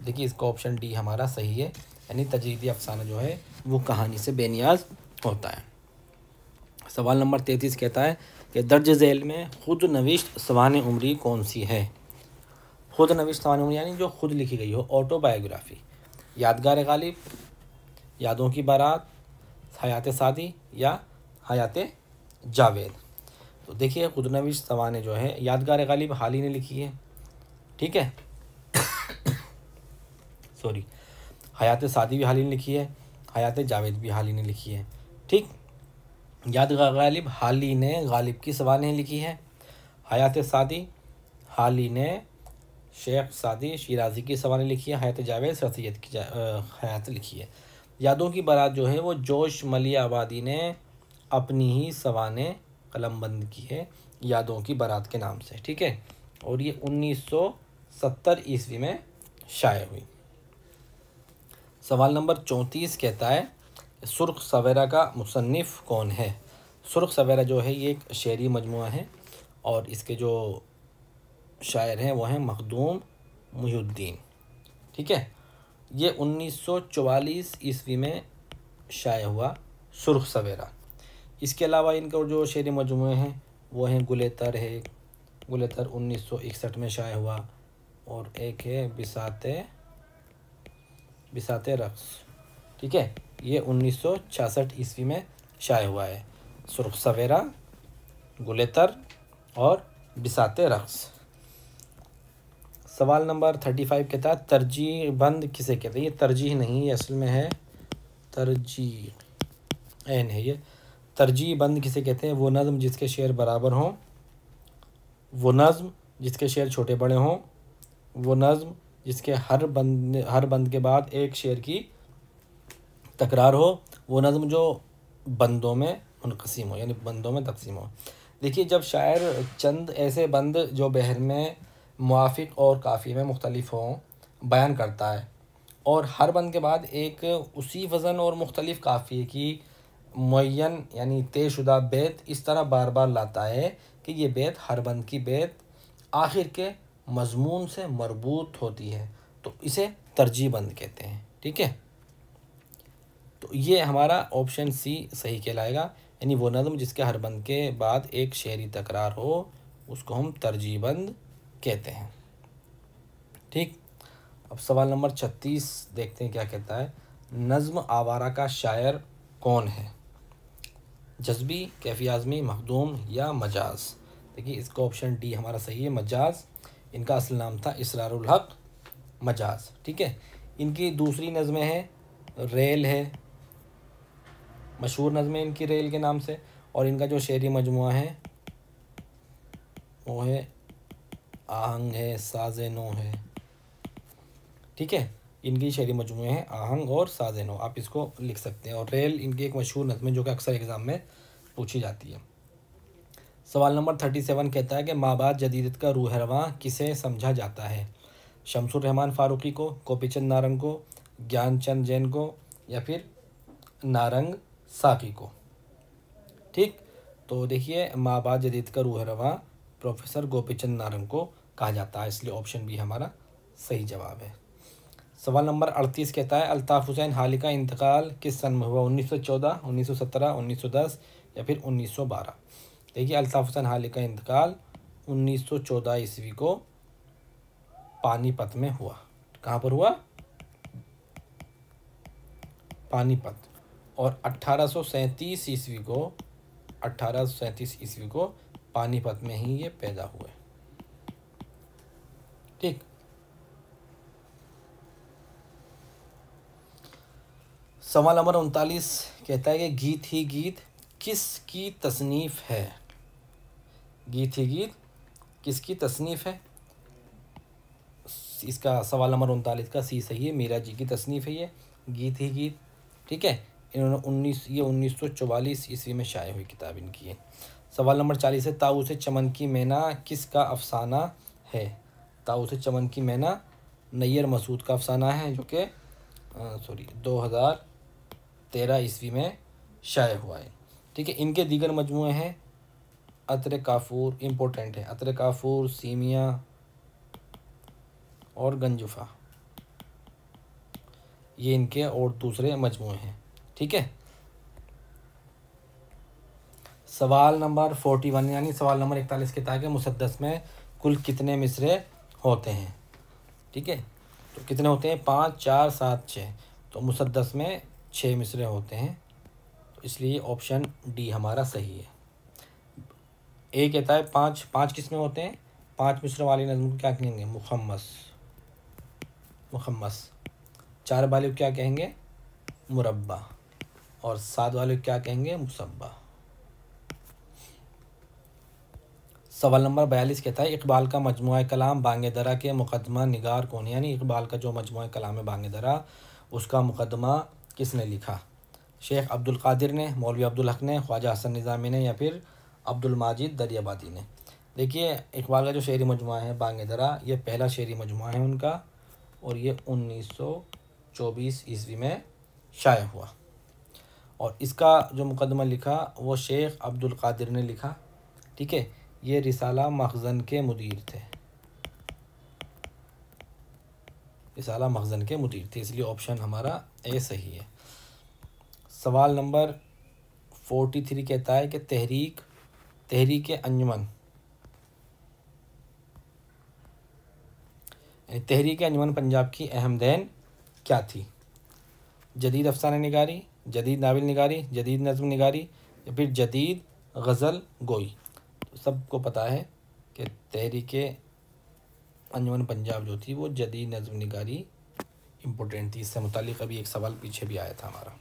देखिए इसका ऑप्शन डी हमारा सही है, यानी तजरीदी अफसाना जो है वो कहानी से बेनियाज होता है। सवाल नंबर 33 कहता है कि दर्ज झेल में खुद नविश्त सवान उम्री कौन सी है? खुद नविश्त सवान उम्री यानी जो खुद लिखी गई हो, ऑटोबायोग्राफी। यादगार गालिब, यादों की बारात, हयात सादी या हयात जावेद। तो देखिए खुद नविश्त सवाने जो है यादगार गालिब हाल ही ने लिखी है, ठीक है सॉरी, हयात सादी भी हाल ही ने लिखी है, हयात जावेद भी हाल ही ने लिखी है, ठीक। यादगार गालिब हाल ही ने गालिब की सवाने लिखी है, हयात सादी हाल ही ने शेख सादी शिराजी की सवाने लिखी है, हयात जावेद सर सैयद की हयात लिखी है। यादों की बारात जो है वो जोश मलिया आबादी ने अपनी ही सवाने कलमबंद की है यादों की बारात के नाम से, ठीक है, और ये 1970 ईस्वी में शाये हुई। सवाल नंबर 34 कहता है सुर्ख सवेरा का मुसन्निफ़ कौन है? सुर्ख सवेरा जो है ये एक शेरी मजमुआ है और इसके जो शायर हैं वो हैं मखदूम मुहिउद्दीन, ठीक है। ये 1944 ईस्वी में शाये हुआ सुर्ख सवेरा। इसके अलावा इनका जो शेरी मजमुए हैं वो हैं गुलेतर है, गुलेतर 1961 में शाये हुआ, और एक है बिसाते रक्स, ठीक है, ये 1966 ईस्वी में शाये हुआ है। सुर्ख सवेरा, गुलेतर और बिसाते रक्स। सवाल नंबर 35 कहता है तरजीह बंद किसे कहते हैं? ये तरजीह नहीं, ये असल में है तरजीह एन है। ये तरजीह बंद किसे कहते हैं? वो नज़म जिसके शेर बराबर हों, वो नज़म जिसके शेर छोटे बड़े हों, वो नज़म जिसके हर बंद के बाद एक शेर की तकरार हो, वो नज़म जो बंदों में मुनक़सिम हो, यानी बंदों में तकसीम हो। देखिए जब शायर चंद ऐसे बंद जो बहर में मुआफ़िक़ और काफ़ी में मुख्तलिफ हों बयान करता है, और हर बंद के बाद एक उसी वज़न और मुख्तलिफ काफ़िए की मुअय्यन यानी तयशुदा बैत इस तरह बार बार लाता है कि ये बैत हर बंद की बैत आखिर के मज़मून से मरबूत होती है, तो इसे तरजीह बंद कहते हैं, ठीक है। तो ये हमारा ऑप्शन सी सही कहलाएगा, यानी वो नज़म जिसके हर बंद के बाद एक शेरी तकरार हो उसको हम तरजीह बंद कहते हैं, ठीक। अब सवाल नंबर 36 देखते हैं क्या कहता है। नज़्म आवारा का शायर कौन है? जज़्बी, कैफ़ी आज़मी, मखदूम या मजाज? देखिए इसका ऑप्शन डी हमारा सही है, मजाज। इनका असल नाम था इसरारुल हक मजाज, ठीक है। इनकी दूसरी नज़में हैं रेल है, मशहूर नज़में इनकी रेल के नाम से, और इनका जो शेरी मजमुआ है वो है आहंग है, साज़े नो है, ठीक है। इनकी शेरी मजमुए हैं आहंग और साज़े नो, आप इसको लिख सकते हैं। और रेल इनकी एक मशहूर नज़म है जो कि अक्सर एग्ज़ाम में पूछी जाती है। सवाल नंबर 37 कहता है कि माबाद जदीदत का रूह रवां किसे समझा जाता है? शमसुर रहमान फ़ारूक़ी को, गोपीचंद नारंग को, ज्ञानचंद जैन को, या फिर नारंग साकी को, ठीक। तो देखिए माबाद जदीद का रूह रवां प्रोफेसर गोपीचंद नारंग को कहा जाता है, इसलिए ऑप्शन बी हमारा सही जवाब है। सवाल नंबर 38 कहता है अल्ताफ़ हुसैन हाली का इंतकाल किस सन में हुआ? 1914, 1917, 1910 या फिर 1912? देखिए अल्ताफ़ हुसैन हाली का इंतकाल 1914 ईस्वी को पानीपत में हुआ। कहाँ पर हुआ? पानीपत। और 1837 ईस्वी को पानीपत में ही ये पैदा हुए, ठीक। सवाल नंबर 39 कहता है कि गीत ही गीत किसकी तसनीफ़ है? गीत ही गीत किसकी तसनीफ़ है? इसका सवाल नंबर 39 का सी सही है, मीरा जी की तसनीफ़ है ये गीत ही गीत, ठीक है। इन्होंने 1944 ईस्वी में शाये हुई किताब इनकी है। सवाल नंबर 40 है ताऊसे चमन की मैना किसका अफसाना है? ताऊसे चमन की मैना नैयर मसूद का अफसाना है जो कि 2013 ईस्वी में शाये हुआ है। ठीक है, इनके दीगर मजमूए हैं अतर काफूर, इम्पोर्टेंट है, अतर काफूर, सीमिया और गंजुफा, ये इनके और दूसरे मजमूए हैं। ठीक है, सवाल नंबर 41 यानी सवाल नंबर 41 के ताकि मुसद्दस में कुल कितने मिसरे होते हैं। ठीक है, तो कितने होते हैं, 5, 4, 7, 6। तो मुसद्दस में 6 मिसरे होते हैं, तो इसलिए ऑप्शन डी हमारा सही है। ए कहता है 5, 5 किस में होते हैं, 5 मिसरों वाली नज़्म को क्या कहेंगे, मुखम्मस, मुखम्मस। 4 वाले को क्या कहेंगे, मुरब्बा, और 7 वाले को क्या कहेंगे, मुसब्बा। सवाल नंबर 42 कहता है इकबाल का मजमुआ कलाम बांग दरा के मुकदमा निगार कौन है, यानी इकबाल का जो मजमुआ कलाम है बांग दरा, उसका मुकदमा किसने लिखा। शेख अब्दुल कादिर ने, मौलवी अब्दुल हक ने, ख्वाजा हसन निज़ामी ने, या फिर अब्दुल माजिद दरियाबादी ने। देखिए, इकबाल का जो शेरी मजमुआ है बांग दरा, ये पहला शेरी मजमुआ है उनका, और ये 1924 ईस्वी में शाये हुआ। और इसका जो मुकदमा लिखा वो शेख अब्दुल कादिर ने लिखा। ठीक है, ये रिसाला मखज़न के मुदीर थे, रिसाला मखज़न के मुदीर थे, इसलिए ऑप्शन हमारा ए सही है। सवाल नंबर 43 कहता है कि तहरीक अंजुमन, तहरीक अंजुमन पंजाब की अहम देन क्या थी। जदीद अफसाना निगारी, जदीद नावल निगारी, जदीद नज़्म निगारी, या फिर जदीद गज़ल गोई। तो सबको पता है कि तहरीक अंजुमन पंजाब जो थी वो जदीद नज़्म निगारी इम्पोर्टेंट थी। इससे मुतालिक अभी एक सवाल पीछे भी आया था हमारा।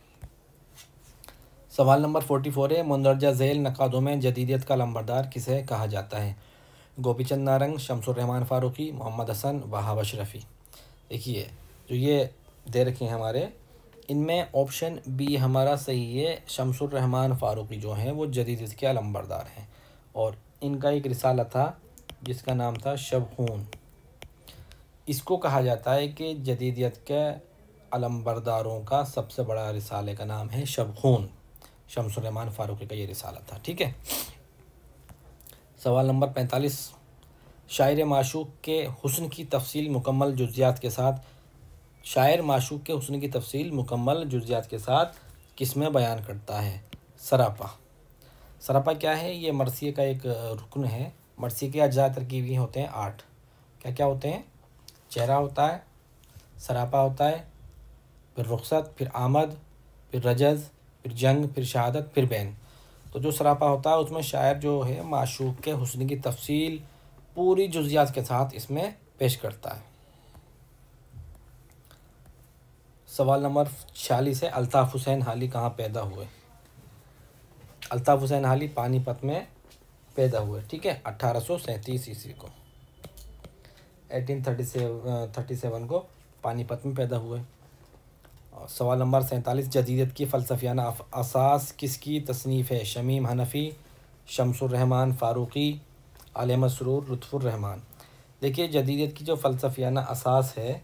सवाल नंबर 44 है मुंदरजा झैल नक़ादों में जदीदियत का लंबरदार किसे कहा जाता है। गोपीचंद नारंग, शमसुर रहमान फ़ारूकी, मोहम्मद हसन, वहाब अशरफ़ी। देखिए, जो ये दे रखे हैं हमारे, इनमें ऑप्शन बी हमारा सही है। शमसुर रहमान फ़ारूकी जो हैं वो जदीदियत के अलमबरदार हैं, और इनका एक रिसाला था जिसका नाम था शबखून। इसको कहा जाता है कि जदीदियत के अलमबरदारों का सबसे बड़ा रिसाले का नाम है शबखून। शमसुर रहमान फ़ारूकी का ये रिसाला था। ठीक है, सवाल नंबर 45, शायर माशूक के हुस्न की तफसील मुकम्मल जुज़ियात के साथ, शायर माशूक के हुस्न की तफसील मुकम्मल जुज़ियात के साथ किसमें बयान करता है। सरापा। सरापा क्या है, ये मरसिए का एक रुकन है। मरसिए के अज्जा तरकीबी होते हैं 8। क्या क्या होते हैं, चेहरा होता है, सरापा होता है, फिर रुखसत, फिर आमद, फिर रजज़, फिर जंग, फिर शहादत, फिर बैन। तो जो सरापा होता है उसमें शायर जो है माशूक के हुस्न की तफसील पूरी जुज़ियात के साथ इसमें पेश करता है। सवाल नंबर 46 है अल्ताफ़ हुसैन हाली कहाँ पैदा हुए। अल्ताफ़ हुसैन हाली पानीपत में पैदा हुए। ठीक है, 1837 ईस्वी को, 1837 को पानीपत में पैदा हुए। और सवाल नंबर 47, जदीदियत की फ़लसफ़ियाना असास किसकी तसनीफ़ है। शमीम हनफ़ी, शमसुर रहमान फ़ारूकी, आले मसरूर, लुत्फ़ुर रहमान। देखिए, जदीदियत की जो फ़लसफ़ियाना असास है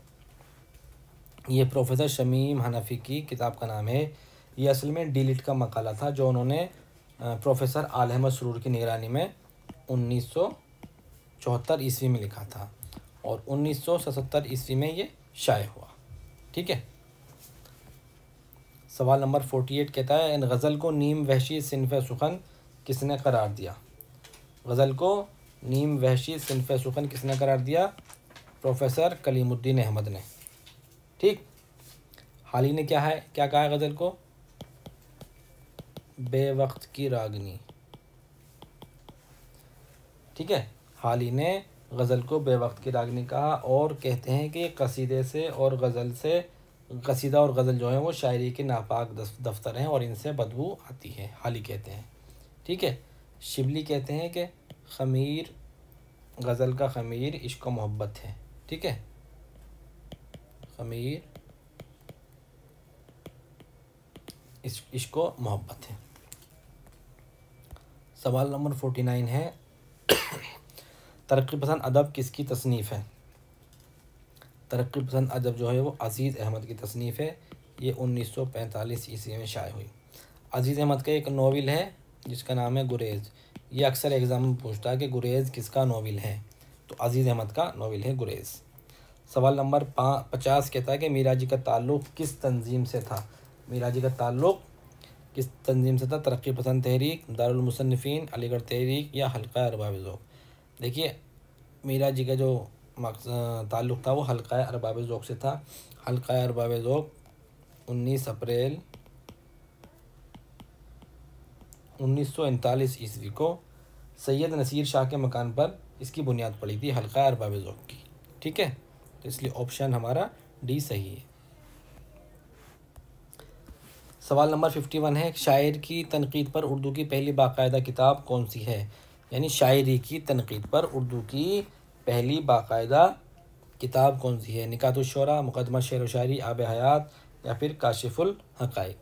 ये प्रोफेसर शमीम हनफ़ी की किताब का नाम है। ये असल में डिलीट का मकाला था जो उन्होंने प्रोफेसर आले मसरूर की निगरानी में 1974 ईस्वी में लिखा था, और 1977 ईस्वी में ये शाये हुआ। ठीक है, सवाल नंबर 48 कहता है इन गज़ल को नीम वहशी सिनफ़ सुखन किसने करार दिया। गज़ल को नीम वहशी सिनफ़ सुखन किसने करार दिया, प्रोफेसर कलीमुद्दीन अहमद ने। ठीक, हाली ने क्या कहा है गज़ल को, बेवक्त की रागनी। ठीक है, हाली ने गज़ल को बेवक्त की रागनी कहा, और कहते हैं कि कसीदे से और गज़ल से, कसीदा और गज़ल जो है वो शायरी के नापाक दफ्तर हैं और इनसे बदबू आती है, हाली कहते हैं। ठीक है, शिबली कहते हैं कि ख़मीर, गज़ल का ख़मीर इश्क व मोहब्बत है। ठीक है, ख़मीर इश्क व मोहब्बत है। सवाल नंबर 49 है तरक्की पसंद अदब किसकी तसनीफ़ है। तरक्की पसंद अदब जो है वो अज़ीज़ अहमद की तसनीफ़ है। ये 1945 ईस्वी में शाये हुई। अज़ीज़ अहमद का एक नावल है जिसका नाम है गुरेज़। ये अक्सर एग्ज़ाम में पूछता है कि गुरेज़ किसका नावल है, तो अज़ीज़ अहमद का नावल है गुरेज़। सवाल नंबर 50 कहता है कि मीराजी का ताल्लुक़ किस तंजीम से था। मीराजी का ताल्लुक़ किस तंजीम से था? तरक्की पसंद तहरीक, दारुल मुसन्निफ़ीन, अलीगढ़ तहरीक या हल्का अरबाब ज़ौक़। देखिए, मीराजी का जो ताल्लुक़ था वो हल्का अरबाब ज़ौक़ से था। हल्का अरबाब ज़ौक़ 19 अप्रैल 1939 ईस्वी को सैयद नसीर शाह के मकान पर इसकी बुनियाद पड़ी थी, हल्का अरबाब ज़ौक़ की। ठीक है, तो इसलिए ऑप्शन हमारा डी सही है। सवाल नंबर 51 है, शायर की तनकीद पर उर्दू की पहली बाकायदा किताब कौन सी है। यानी शायरी की तनकीद पर उर्दू की पहली बाकायदा किताब कौन सी है? निकातुश्शोरा, मुकदमा शेर व शायरी, आब हयात या फिर काशिफुल हक़ाइक़।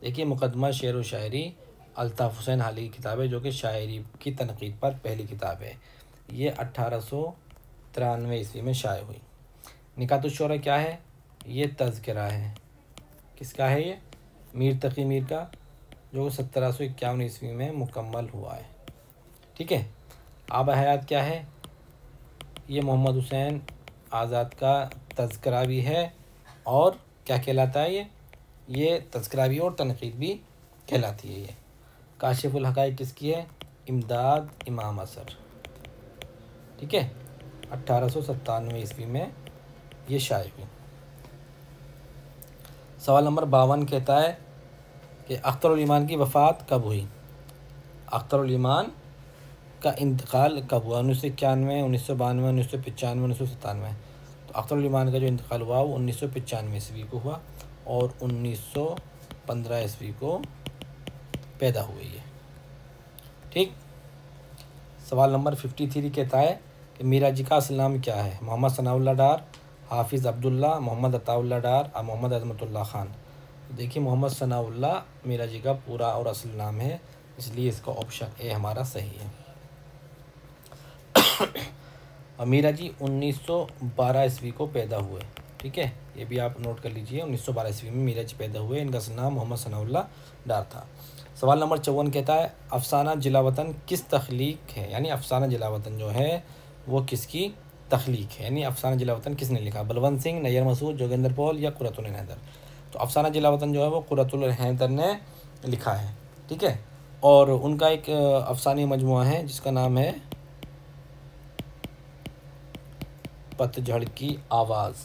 देखिए, मुकदमा शेर व शायरी अल्ताफ़ हुसैन हाली की किताब है जो कि शायरी की तनकीद पर पहली किताब है। ये 1893 ईस्वी में शाये हुई। निकातुश्शोरा क्या है? ये तज़किरा है। किसका है ये? मीर तक़ी मीर का, जो 1751 ईस्वी में मुकम्मल हुआ है। ठीक है। आब हयात क्या है? ये मोहम्मद हुसैन आज़ाद का तज़किरा भी है और क्या कहलाता है ये तज़किरा भी और तनक़ीद भी कहलाती है ये। काशिफुल हक़ाइक़ किसकी है? इमदाद इमाम असर। ठीक है, 1897 ईस्वी में ये शाये हुई। सवाल नंबर 52 कहता है कि अख्तरुल ईमान की वफ़ात कब हुई। अख्तरुल ईमान का इंतकाल कब हुआ? 1991, 1992, 1995, 1997। तो अख्तरुल ईमान का जो इंतकाल हुआ वो 1995 ईस्वी को हुआ और 1915 ईस्वी को पैदा हुई है। ठीक। सवाल नंबर 53 कहता है कि मीराजी का असल नाम क्या है। मोहम्मद सनाउल्लाह डार, हाफिज़ अब्दुल्ला, मोहम्मद अताउल्लाह डार और मोहम्मद अज़मतुल्लाह ख़ान। देखिए, मोहम्मद सनाउल्लाह मीराजी का पूरा और असल नाम है, इसलिए इसका ऑप्शन ए हमारा सही है। मीराजी 1912 ईस्वी को पैदा हुए। ठीक है, ये भी आप नोट कर लीजिए। 1912 ईस्वी में मीराजी पैदा हुए। इनका असल नाम मोहम्मद सनाउल्लाह डार था। सवाल नंबर 54 कहता है, अफसाना जिलावतन किस तख्लीक है। यानी अफसाना जिलावतन जो है वो किसकी तख्लीक है, यानी अफसाना जिलावतन किसने लिखा। बलवंत सिंह, नैयर मसूद, जोगेंद्र पॉल या कुर्रतुल हैदर। तो अफसाना जिलावतन जो है वो कुर्रतुल हैदर ने लिखा है। ठीक है, और उनका एक अफसानी मजमुआ है जिसका नाम है पतझड़ की आवाज़।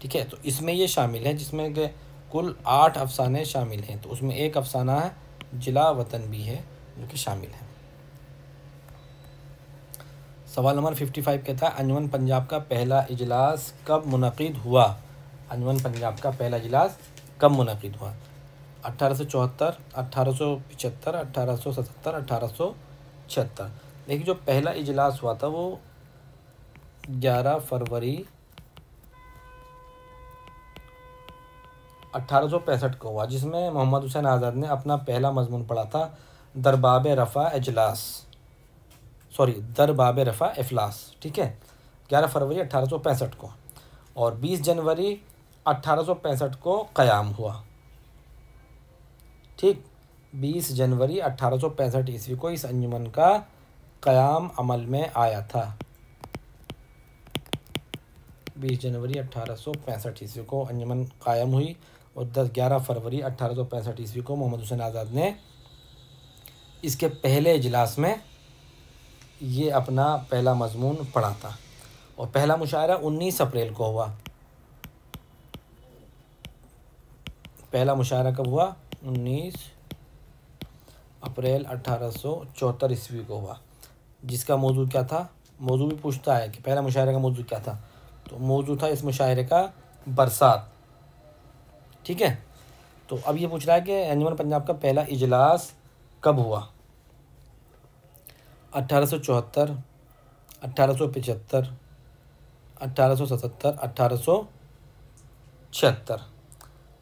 ठीक है, तो इसमें ये शामिल है जिसमें कि कुल 8 अफसाने शामिल हैं। तो उसमें एक अफसाना है जिला वतन भी है जो कि शामिल है। सवाल नंबर 55 कहता है, अंजुमन पंजाब का पहला इजलास कब मुनक़िद हुआ। अंजुमन पंजाब का पहला इजलास कब मुनक़िद हुआ? 1874, 1875, 1877, 1876। देखिए, जो पहला इजलास हुआ था वो 11 फरवरी 1865 को हुआ, जिसमें मोहम्मद हुसैन आज़ाद ने अपना पहला मजमून पढ़ा था दरबाब रफ़ा इफलास। ठीक है, 11 फरवरी 1865 को, और 20 जनवरी 1865 को क़याम हुआ। ठीक, 20 जनवरी 1865 ईस्वी को इस अंजुमन का क़याम अमल में आया था। 20 जनवरी 1865 ईस्वी को अंजुमन कायम हुई और 11 फरवरी 1865 ईस्वी को मोहम्मद हुसैन आज़ाद ने इसके पहले इजलास में ये अपना पहला मजमून पढ़ा था। और पहला मुशायरा 19 अप्रैल को हुआ। पहला मुशायरा कब हुआ? 19 अप्रैल 1874 ईस्वी को हुआ, जिसका मौजू क्या था। मौजू भी पूछता है कि पहला मुशायरे का मौजू क्या था। तो मौजू था इस मुशायरे का बरसात। ठीक है, तो अब ये पूछ रहा है कि अंजुमन पंजाब का पहला इजलास कब हुआ। 1874, 1875, 1877, 1876।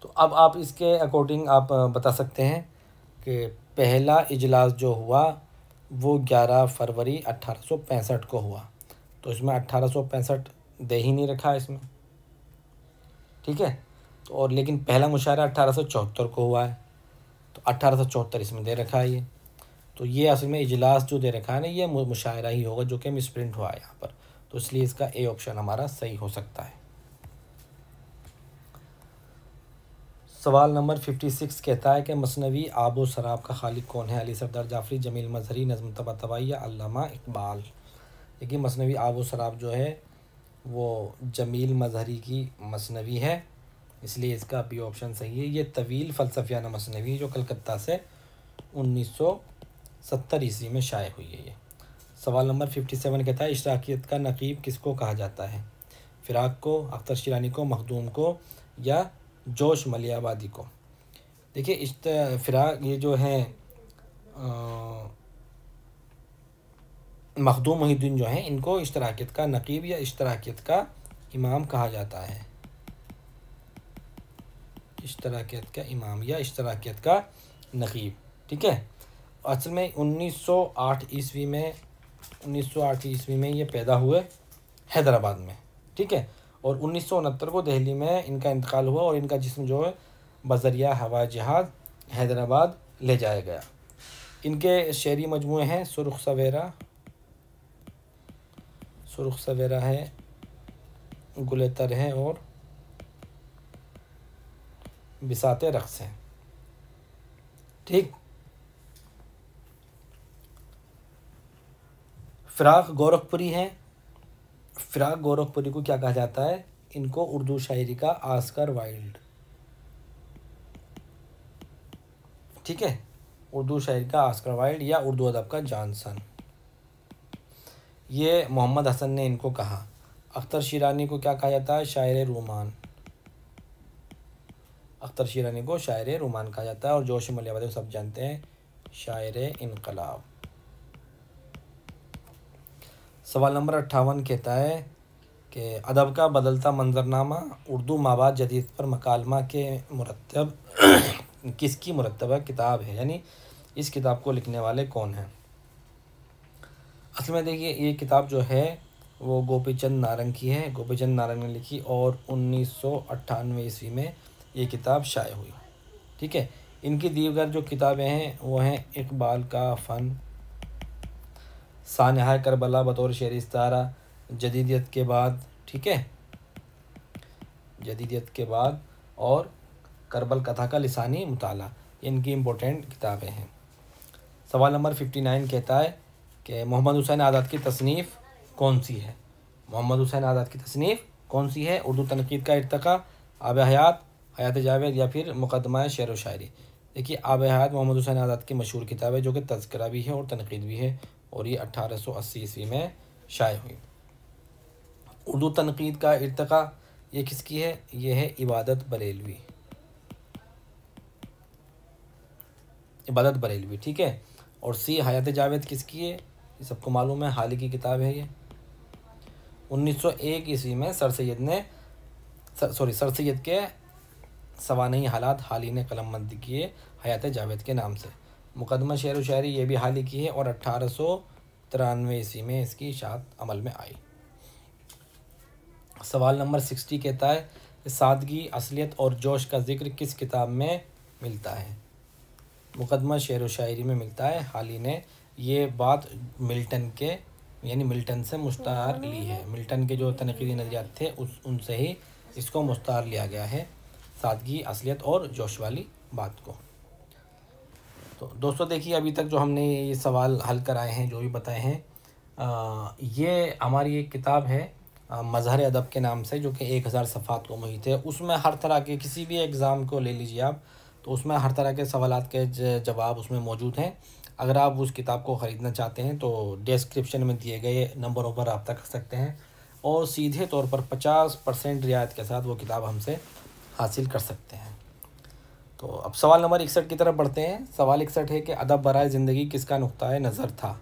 तो अब आप इसके अकॉर्डिंग आप बता सकते हैं कि पहला इजलास जो हुआ वो 11 फरवरी 1865 को हुआ। तो इसमें 1865 दे ही नहीं रखा इसमें, ठीक है। तो और लेकिन पहला मुशायरा 1874 को हुआ है, तो 1874 इसमें दे रखा है ये। तो ये असल में इजलास जो दे रखा है ना, ये मुशायरा ही होगा जो कि मिसप्रिंट हुआ है यहाँ पर। तो इसलिए इसका ए ऑप्शन हमारा सही हो सकता है। सवाल नंबर 56 कहता है कि मसनवी आबो शराब का खालिक कौन है? अली सफदर जाफरी, जमील मजहरी, नज़्म तबातबाई या अल्लामा इकबाल। देखिए मसनवी आबो शराब जो है वो जमील मजहरी की मसनवी है, इसलिए इसका बी ऑप्शन सही है। ये तवील फ़लसफ़ियाना मसनवी जो कलकत्ता से 1970 ईस्वी में शाये हुई है ये। सवाल नंबर 57 कहता है इश्तराकियत का नक़ीब किसको कहा जाता है? फ़िराक को, अख्तर शिरानी को, मखदूम को या जोश मलियाबादी को। देखिए फ़िराक ये जो है मखदूम मुहिद्दीन जो हैं इनको इश्तराकियत का नक़ीब या इश्तराकियत का इमाम कहा जाता है। इश्तराकियत का इमाम या इश्तराकियत का नक़ीब, ठीक है। असल में 1908 ईस्वी में ये पैदा हुए हैदराबाद में, ठीक है। और 1969 को दिल्ली में इनका इंतकाल हुआ और इनका जिस्म जो है बज़रिया हवाई जहाज़ हैदराबाद ले जाया गया। इनके शेरी मजमूए हैं सुर्ख सवेरा है, गुलेतर है और बिसाते रक़्स हैं, ठीक। फ़िराक गोरखपुरी को क्या कहा जाता है? इनको उर्दू शायरी का आस्कर वाइल्ड, ठीक है, उर्दू शायरी का आस्कर वाइल्ड या उर्दू अदब का जॉनसन, ये मोहम्मद हसन ने इनको कहा। अख्तर शिरानी को क्या कहा जाता है? शायर रूमान, अख्तर शिरानी को शायर रूमान कहा जाता है। और जोश मलियाबादी को सब जानते हैं शायर इनकलाब। सवाल नंबर 58 कहता है कि अदब का बदलता मंजरनामा उर्दू माबाद जदीद पर मकालमा के मुरत्तब किसकी मुरत्तबा किताब है? यानी इस किताब को लिखने वाले कौन हैं? असल में देखिए ये किताब जो है वो गोपीचंद नारंग की है, गोपीचंद नारंग ने लिखी और 1998 ईस्वी में ये किताब शाये हुई, ठीक है। इनकी दीगर जो किताबें हैं वो हैं इकबाल का फ़न, सानहा करबला बतौर शेर इस्तारा, जदीदियत के बाद, ठीक है, जदीदियत के बाद और करबल कथा का लिसानी मुताला, इनकी इम्पोर्टेंट किताबें हैं। सवाल नंबर 59 कहता है कि मोहम्मद हुसैन आज़ाद की तसनीफ़ कौन सी है? मोहम्मद हुसैन आज़ाद की तसनीफ़ कौन सी है? उर्दू तनक़ीद का इर्तिक़ा, आब हयात, हयात जावेद या फिर मुक़द्दमा शेर व शायरी। देखिए आब हयात मोहम्मद हुसैन आज़ाद की मशहूर किताब है जो कि तज़किरा भी है और तनक़ीद भी है और ये 1880 ईस्वी में शाये हुई। उर्दू तनक़ीद का इर्तिक़ा ये किसकी है? ये है इबादत बरेलवी, ठीक है। और सी हयात जावेद किसकी है? ये सबको मालूम है, हाल ही की किताब है ये। 1901 ईस्वी में सर सैयद के सवानई हालात हाल ही ने कलमबंदी किए हयात जावेद के नाम से। मुक़द्दमा शेर व शायरी ये भी हाल ही की है और 1893 ईस्वी में इसकी इशाअत अमल में आई। सवाल नंबर 60 कहता है सादगी, असलियत और जोश का जिक्र किस किताब में मिलता है? मुक़द्दमा शेर व शायरी में मिलता है। हाल ही ने ये बात मिल्टन से मुस्तार ली है। मिल्टन के जो तनक़ीदी नज़रियात थे उनसे ही इसको मुस्तार लिया गया है, सादगी, असलियत और जोश वाली बात को। तो दोस्तों देखिए अभी तक जो हमने ये सवाल हल कराए हैं, जो भी बताए हैं, ये हमारी एक किताब है मज़हर अदब के नाम से, जो कि 1000 सफ़ात को मुहित है। उसमें हर तरह के किसी भी एग्ज़ाम को ले लीजिए आप, तो उसमें हर तरह के सवालात के जवाब उसमें मौजूद हैं। अगर आप उस किताब को ख़रीदना चाहते हैं तो डिस्क्रिप्शन में दिए गए नंबरों पर रब्ता कर सकते हैं और सीधे तौर पर 50% रियायत के साथ वो किताब हमसे हासिल कर सकते हैं। तो अब सवाल नंबर 61 की तरफ बढ़ते हैं। सवाल 61 है कि अदब बराए ज़िंदगी किसका नुक्ता नज़र था?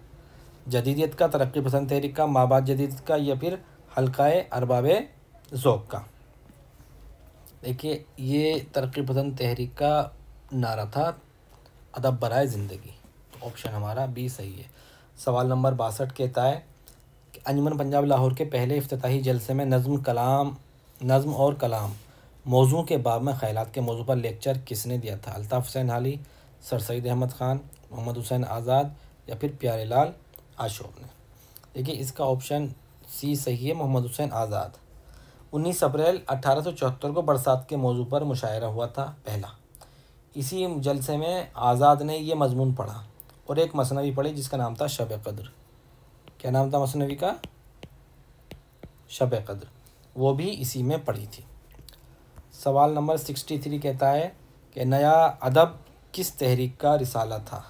जदीदियत का, तरक्की पसंद तहरीक का, माबाद जदीद का या फिर हल्काए अरबाबे ज़ौक़ का? देखिए ये तरक्की पसंद तहरीक का नारा था, अदब बराए ज़िंदगी, तो ऑप्शन हमारा बी सही है। सवाल नंबर 62 कहता है कि अंजुमन पंजाब लाहौर के पहले इफ्तिताही जलसे में नज़्म और कलाम मौजू के बाब में ख़यालात के मौजू पर लेक्चर किसने दिया था? अल्ताफ़ हुसैन हाली, सर सईद अहमद ख़ान, मोहम्मद हुसैन आज़ाद या फिर प्यारे लाल आशोक ने? देखिए इसका ऑप्शन सी सही है, मोहम्मद हुसैन आज़ाद। 19 अप्रैल 1874 को बरसात के मौजू पर मुशायरा हुआ था पहला। इसी जलसे में आज़ाद ने ये मजमून पढ़ा और एक मसनवी पढ़ी जिसका नाम था शब कद्र। क्या नाम था मसनवी का? शब कद्र। वो भी इसी में पढ़ी थी। सवाल नंबर 63 कहता है कि नया अदब किस तहरीक का रिसाला था?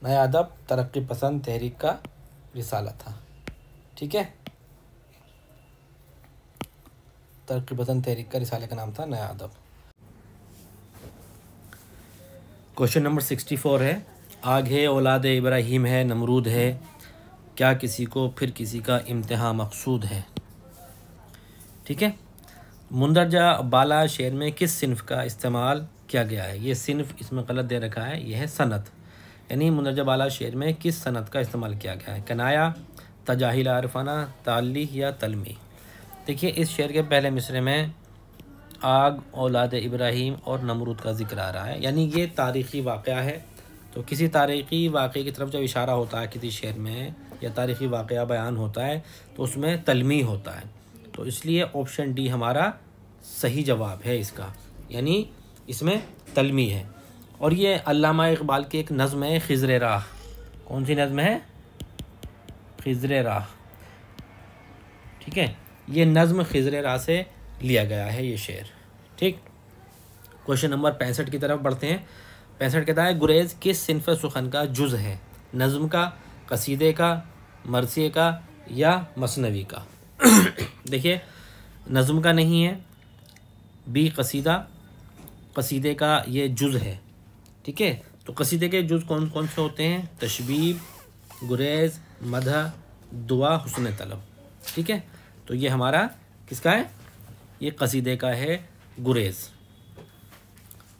नया अदब तरक्की पसंद तहरीक का रिसाला था। ठीक है, तरक्की पसंद तहरीक का रिसाले का नाम था नया अदब। क्वेश्चन नंबर 64 है, आग है औलाद इब्राहीम है नमरूद है, क्या किसी को फिर किसी का इम्तिहान मकसूद है? ठीक है, मुंदरजा बाला शेर में किस सिन्फ का इस्तेमाल किया गया है? ये सिन्फ इसमें गलत दे रखा है, यह है सनत, यानी मुंदरजा बाला शेर में किस सनत का इस्तेमाल किया गया है? कनाया, तजाहिल आरफाना, ताली या तलमी? देखिए इस शेर के पहले मिसरे में आग, औलाद इब्राहीम और नमरूद का जिक्र आ रहा है, यानी ये तारीख़ी वाक़या है। तो किसी तारीख़ी वाक़े की तरफ जब इशारा होता है किसी शेर में या तारीख़ी वाक़या बयान होता है तो उसमें तलमी होता है। तो इसलिए ऑप्शन डी हमारा सही जवाब है इसका, यानी इसमें तलमी है। और ये अल्लामा इकबाल की एक नज़्म है खिज़्र राह। कौन सी नज़्म है? खिज़्र राह। ठीक है, ये नज़्म खिज़्र राह से लिया गया है ये शेर। ठीक, क्वेश्चन नंबर 65 की तरफ बढ़ते हैं। 65 कहता है गुरेज किस सिन्फ़ सुखन का जुज़ है? नज़्म का, कसीदे का, मरसिए का या मसनवी का? देखिए नज़्म का नहीं है, बी कसीदा, कसीदे का ये जुज़ है। ठीक है, तो कसीदे के जुज़ कौन कौन से होते हैं? तशबीब, गुरेज, मदह, दुआ, हुस्न तलब। ठीक है, तो ये हमारा किसका है? ये कसीदे का है, गुरेज।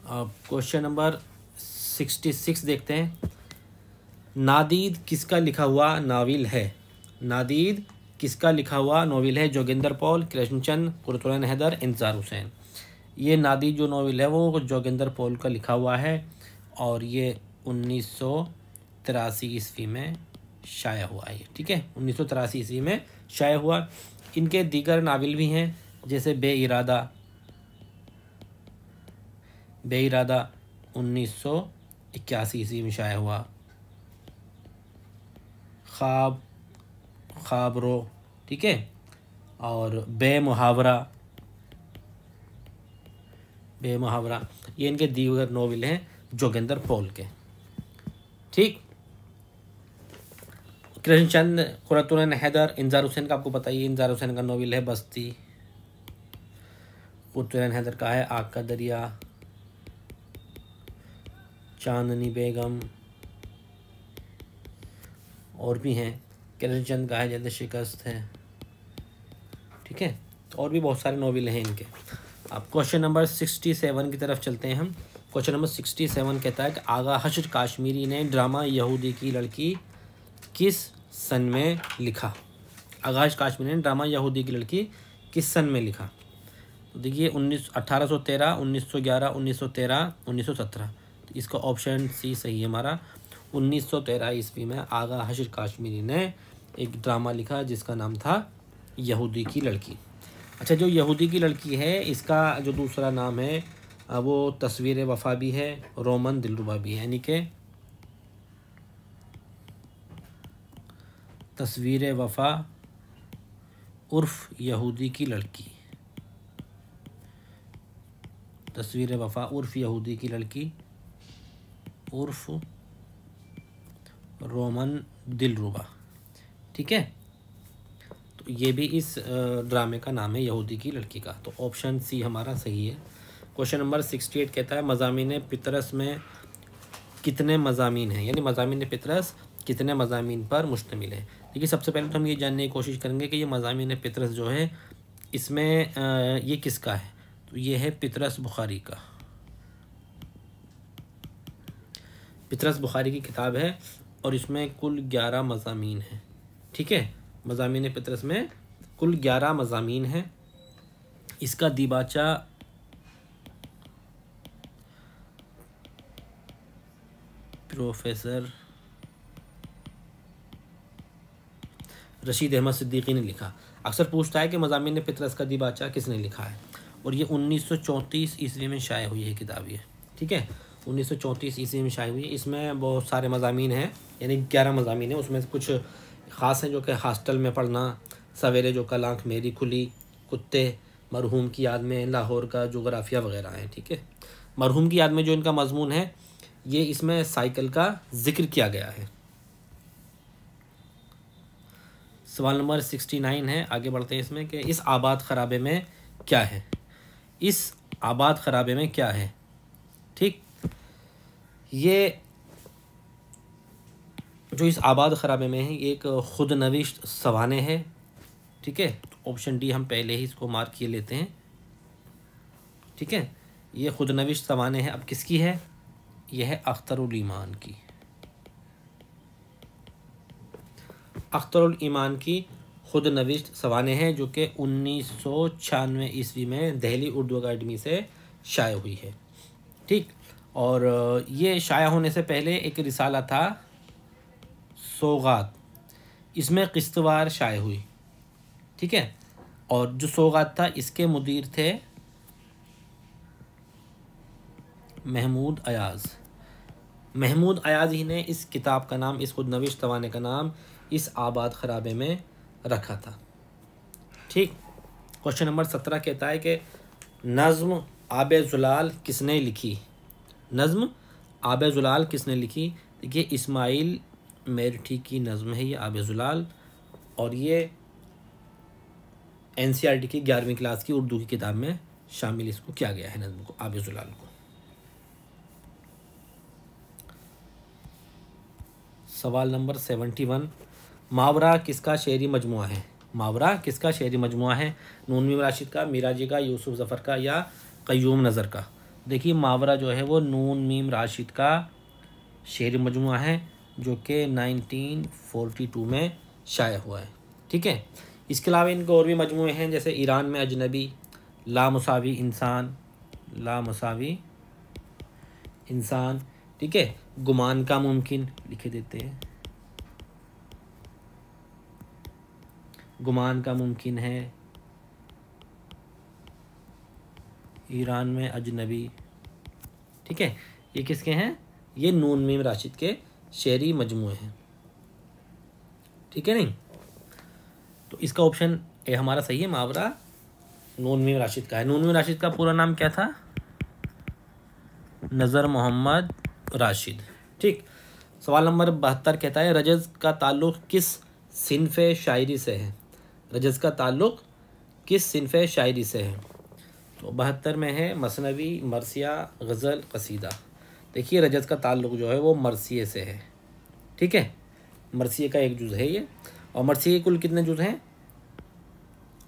अब क्वेश्चन नंबर 66 देखते हैं। नादीद किसका लिखा हुआ नाविल है? नादीद किसका लिखा हुआ नाविल है? जोगिंदर पॉल, कृष्णचंद, कुरतुल हैदर, इंतज़ार हुसैन। ये नादीद जो नाविल है वो जोगिंदर पॉल का लिखा हुआ है और ये 1983 ईस्वी में शाया हुआ है। ठीक है, 1983 ईस्वी में शाया हुआ। इनके दीगर नाविल भी हैं जैसे बेइरादा 1981 ईस्वी में शाया हुआ, ख्वाब, ठीक है, और बेमुहावरा, ये इनके दीगर नोवेल हैं जोगिंदर पॉल के। ठीक, कृष्णचंद, कुरतुल हैदर, इंतज़ार हुसैन का आपको पता ही है, इंतज़ार हुसैन का नोवेल है बस्ती। कुरतुल हैदर का है आग का दरिया, चांदनी बेगम, और भी हैं। कृष्णचंद का है जैसे शिकस्त है। ठीक है, और भी बहुत सारे नोवेल हैं इनके। अब क्वेश्चन नंबर 67 की तरफ चलते हैं हम। क्वेश्चन नंबर 67 कहता है कि आगा हश्र काश्मीरी ने ड्रामा यहूदी की लड़की किस सन में लिखा? आगा हश्र काश्मीरी ने ड्रामा यहूदी की लड़की किस सन में लिखा? तो देखिए 1813, 1911, 1913, 1917। तो इसका ऑप्शन सी सही है हमारा। 1913 ईस्वी में आगा हश्र काश्मीरी ने एक ड्रामा लिखा जिसका नाम था यहूदी की लड़की। अच्छा, जो यहूदी की लड़की है इसका जो दूसरा नाम है वो तस्वीर वफ़ा भी है, रोमन दिलरुबा भी है, यानी कि तस्वीर वफ़ा उर्फ यहूदी की लड़की, तस्वीर वफ़ा उर्फ यहूदी की लड़की उर्फ रोमन दिलरुबा। ठीक है, तो ये भी इस ड्रामे का नाम है यहूदी की लड़की का। तो ऑप्शन सी हमारा सही है। क्वेश्चन नंबर 68 कहता है मज़ामीन पितरस में कितने मज़ामीन हैं, यानी मज़ामीन पितरस कितने मज़ामीन पर मुश्तमिल है? देखिए सबसे पहले तो हम ये जानने की कोशिश करेंगे कि ये मज़ामीन पितरस जो है इसमें ये किसका है? तो ये है पितरस बुखारी का। पितरस बुखारी की किताब है और इसमें कुल 11 मज़ामीन हैं। ठीक है, मज़ामीन पितरस में कुल 11 मज़ामीन हैं। इसका दीबाचा प्रोफेसर रशीद अहमद सिद्दीकी ने लिखा। अक्सर पूछता है कि मज़ामीन फितरत का दीबाचा किसने लिखा है, और ये 1934 ईस्वी में शाये हुई है किताब ये। ठीक है, 1934 ईस्वी में शाये हुई है। इसमें बहुत सारे मज़ामीन हैं, यानी 11 मज़ामीन हैं। उसमें कुछ ख़ास हैं जो कि हॉस्टल में पढ़ना, सवेरे जो कल आँख मेरी खुली, कुत्ते, मरहूम की याद में, लाहौर का जोग्राफिया वगैरह हैं। ठीक है, मरहूम की याद में जो इनका मजमून है, ये इसमें साइकिल का जिक्र किया गया है। सवाल नंबर 69 है, आगे बढ़ते हैं इसमें कि इस आबाद खराबे में क्या है। इस आबाद खराबे में क्या है। ठीक, ये जो इस आबाद खराबे में है, ये एक खुद नविश्त सवाने है। ठीक है, तो ऑप्शन डी हम पहले ही इसको मार्क किए लेते हैं। ठीक है, ये खुद नविश्त सवाने है। अब किसकी है, यह है अख्तरुल ईमान की। अख्तरुल ईमान की खुद नविश्त सवाने हैं, जो कि 1996 ईस्वी में दिल्ली उर्दू अकादमी से शाया हुई है। ठीक, और ये शाया होने से पहले एक रिसाला था सौगात, इसमें किस्तवार शाया हुई। ठीक है, और जो सौगात था इसके मुदीर थे महमूद अयाज। महमूद अयाज ही ने इस किताब का नाम, इस खुद नविश्त सवाने का नाम इस आबाद खराबे में रखा था। ठीक, क्वेश्चन नंबर 17 कहता है कि नज़्म आबे ज़ुलाल किसने लिखी। नज़्म आबे ज़ुलाल किसने लिखी। देखिए, इस्माइल मेरठी की नज़्म है ये आबे ज़ुलाल, और ये NCERT की 11वीं क्लास की उर्दू की किताब में शामिल इसको किया गया है, नज़्म को, आबे ज़ुलाल को। सवाल नंबर 71, मावरा किसका शेरी मजमुआ है। मावरा किसका शेरी मजमुआ है। नून मीम राशिद का, मिराजी का, यूसुफ ज़फ़र का, या क़य्यूम नज़र का। देखिए, मावरा जो है वो नून मीम राशिद का शेरी मजमुआ है, जो कि 1942 में शाया हुआ है। ठीक है, इसके अलावा इनके और भी मजमुए हैं, जैसे ईरान में अजनबी, लामुसावी इंसान, लामुसावी इंसान। ठीक है, गुमान का मुमकिन लिखे देते हैं, गुमान का मुमकिन है, ईरान में अजनबी। ठीक है, ये किसके हैं, ये नून मीम राशिद के शेरी मजमुए हैं। ठीक है, नहीं, तो इसका ऑप्शन ए हमारा सही है, मावरा नून मीम राशिद का है। नून मीम राशिद का पूरा नाम क्या था, नज़र मोहम्मद राशिद। ठीक, सवाल नंबर 72 कहता है रजज़ का ताल्लुक़ किस सिन्फ़े शायरी से है। रजज़ का ताल्लुक़ किस सिन्फ़े शायरी से है। तो 72 में है मसनवी, मरसिया, गज़ल, कसीदा। देखिए, रजज़ का ताल्लुक़ जो है वो मरसिए से है। ठीक है, मरसिए का एक जुज़ है ये, और मरसिए के कुल कितने जुज़ हैं,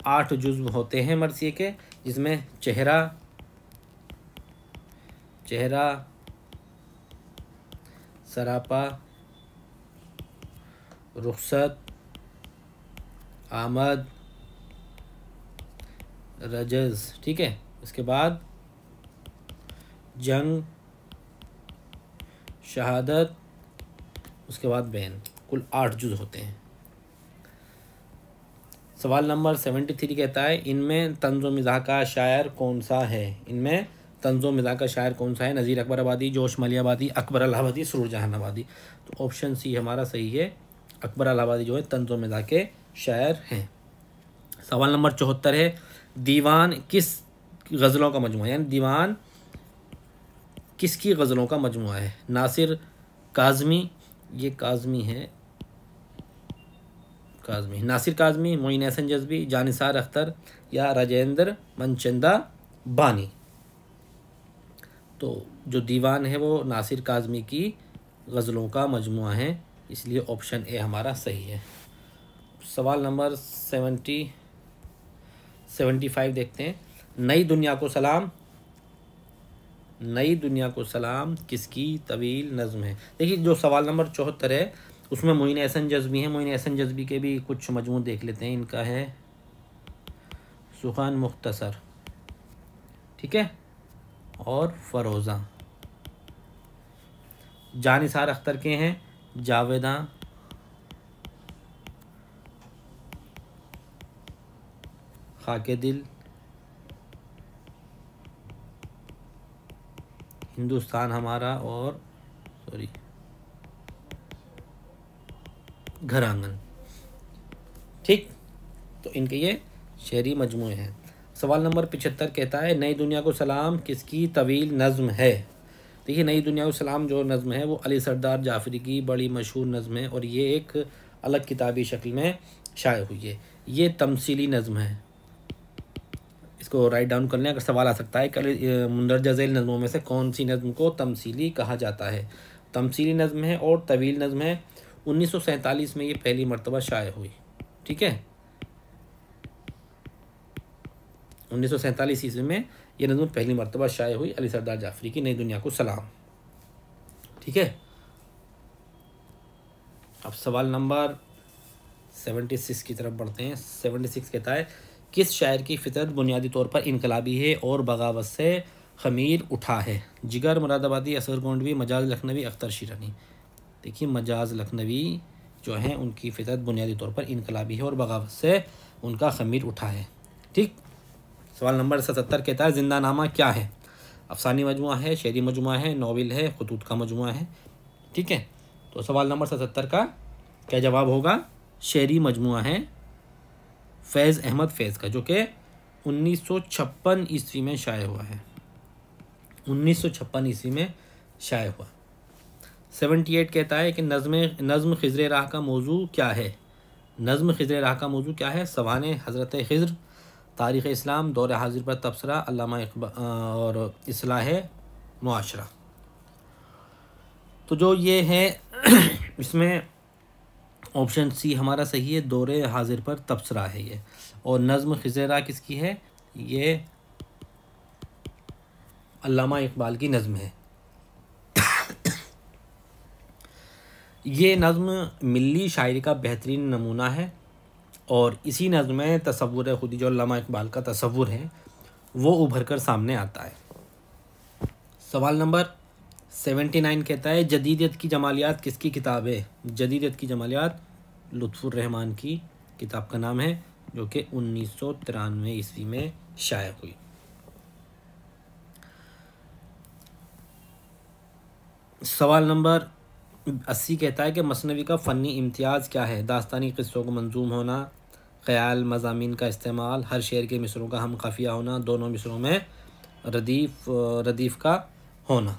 8 जुज़ होते हैं मरसिए के, जिसमें चेहरा, सरापा, रुखसत, आमद, रजज़। ठीक है, इसके बाद जंग, शहादत, उसके बाद बैन, कुल 8 जुज़ होते हैं। सवाल नंबर 73 कहता है इनमें तंज़ो मिज़ाह का शायर कौन सा है। इनमें तंज़ो मिज़ाह का शायर कौन सा है। नज़ीर अकबर आबादी, जोश मलियाबादी, अकबर इलाहाबादी, सुरूर जहान आबादी। तो ऑप्शन सी हमारा सही है, अकबर इलाहाबादी जो है तंज़ो मिज़ाह के शायर हैं। सवाल नंबर 74 है दीवान किस गज़लों का मजमुआ है, यानी दीवान किसकी गज़लों का मजमुआ है। नासिर काज़मी, ये काज़मी है, काज़मी, नासिर काज़मी, मोइन एहसन जज़बी, जानिसार अख्तर, या राजेंद्र मनचंदा बानी। तो जो दीवान है वो नासिर काज़मी की गज़लों का मजमुआ है, इसलिए ऑप्शन ए हमारा सही है। सवाल नंबर 75 देखते हैं। नई दुनिया को सलाम, नई दुनिया को सलाम किसकी तवील नज़्म है। देखिए, जो सवाल नंबर 74 है उसमें मोइन एहसन जज़बी है। मोइन एहसन जज़बी के भी कुछ मजमू देख लेते हैं। इनका है सुखान मुख्तसर, ठीक है, और फ़रोज़ा। जानिसार अख्तर के हैं जावेदा, खाके दिल, हिंदुस्तान हमारा, और सॉरी घर आंगन। ठीक, तो इनके ये शेरी मजमूए हैं। सवाल नंबर 75 कहता है नई दुनिया को सलाम किसकी तवील नज़्म है। देखिए, नई दुनिया को सलाम जो नज़्म है वो अली सरदार जाफरी की बड़ी मशहूर नज़्म है और ये एक अलग किताबी शक्ल में शाये हुई है। ये तमसीली नज़्म है, इसको राइट डाउन कर लें, अगर सवाल आ सकता है कि मुंदरजा झैल नज़्मों में से कौन सी नज़्म को तमसीली कहा जाता है। तमसीली नज़्म है और तवील नज़्म है। 1947 में ये पहली मरतबा शाये हुई। ठीक है, 1947 ईस्वी में ये नज़्म पहली मरतबा शाये हुई, अली सरदार जाफरी की नई दुनिया को सलाम। ठीक है, अब सवाल नंबर 76 की तरफ बढ़ते हैं। 76 कहता है किस शायर की फितरत बुनियादी तौर पर इनकलाबी है और बगावत से खमीर उठा है। जिगर मुरादाबादी, असगर गोंडवी, मजाज लखनवी, अख्तर शीरानी। देखिए, मजाज लखनवी जो हैं उनकी फितरत बुनियादी तौर पर इनकलाबी है और बगावत से उनका खमीर उठा है। ठीक, सवाल नंबर 77 कहता है जिंदानामा क्या है। अफसानी मजमुआ है, शेरी मजमुआ है, नॉवेल है, खतूत का मजमुआ है। ठीक है, तो सवाल नंबर 77 का क्या जवाब होगा। शेरी मजमुआ है फैज़ अहमद फैज़ का, जो कि 1956 ईस्वी में शाये हुआ है। 1956 ईस्वी में शाये हुआ। 78 कहता है कि नज़्म खिज़्र राह का मौजू क्या है। नज़्म खिज़्र राह का मौजू क्या है। सवाने हज़रत खिज़्र, तारीख़ इस्लाम, दौर हाजिर पर तबसरा, अल्लामा इक़बाल और इस्लाह मुआशरा। तो जो ये है इसमें ऑप्शन सी हमारा सही है, दौरे हाजिर पर तबसरा है ये। और नज़्म खिज़्र राह किसकी है, ये अल्लामा इक़बाल की नज़्म है। ये नज़्म मिल्ली शायरी का बेहतरीन नमूना है और इसी नज़्म में तसव्वुर खुदी जो अल्लामा इक़बाल का तसव्वुर है वो उभर कर सामने आता है। सवाल नंबर 79 कहता है जदीदियत की जमालियात किसकी किताब है। जदीदियत की जमालियात लुत्फ़ुर रहमान की किताब का नाम है, जो कि 1993 ईस्वी में शाया हुई। सवाल नंबर 80 कहता है कि मसनवी का फ़नी इम्तियाज़ क्या है। दास्तानी क़िस्सों को मंजूम होना, ख़याल मज़ामीन का इस्तेमाल, हर शेर के मिसरों का हम काफ़िया होना, दोनों मिसरों में रदीफ़ का होना।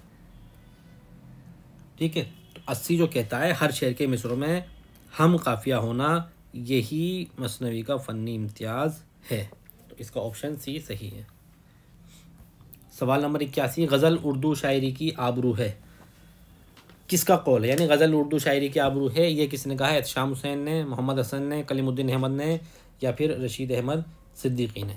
ठीक है, तो 80 जो कहता है हर शेर के मिसरों में हम काफ़िया होना, यही मसनवी का फ़नी इम्तियाज़ है। तो इसका ऑप्शन सी सही है। सवाल नंबर 81 गज़ल उर्दू शायरी की आबरू है। किसका कौल है, यानी गज़ल उर्दू शायरी की आबरू है, ये किसने कहा है। शाम हुसैन ने, मोहम्मद हसन ने, कलीमुद्दीन अहमद ने, या फिर रशीद अहमद सिद्दीकी ने।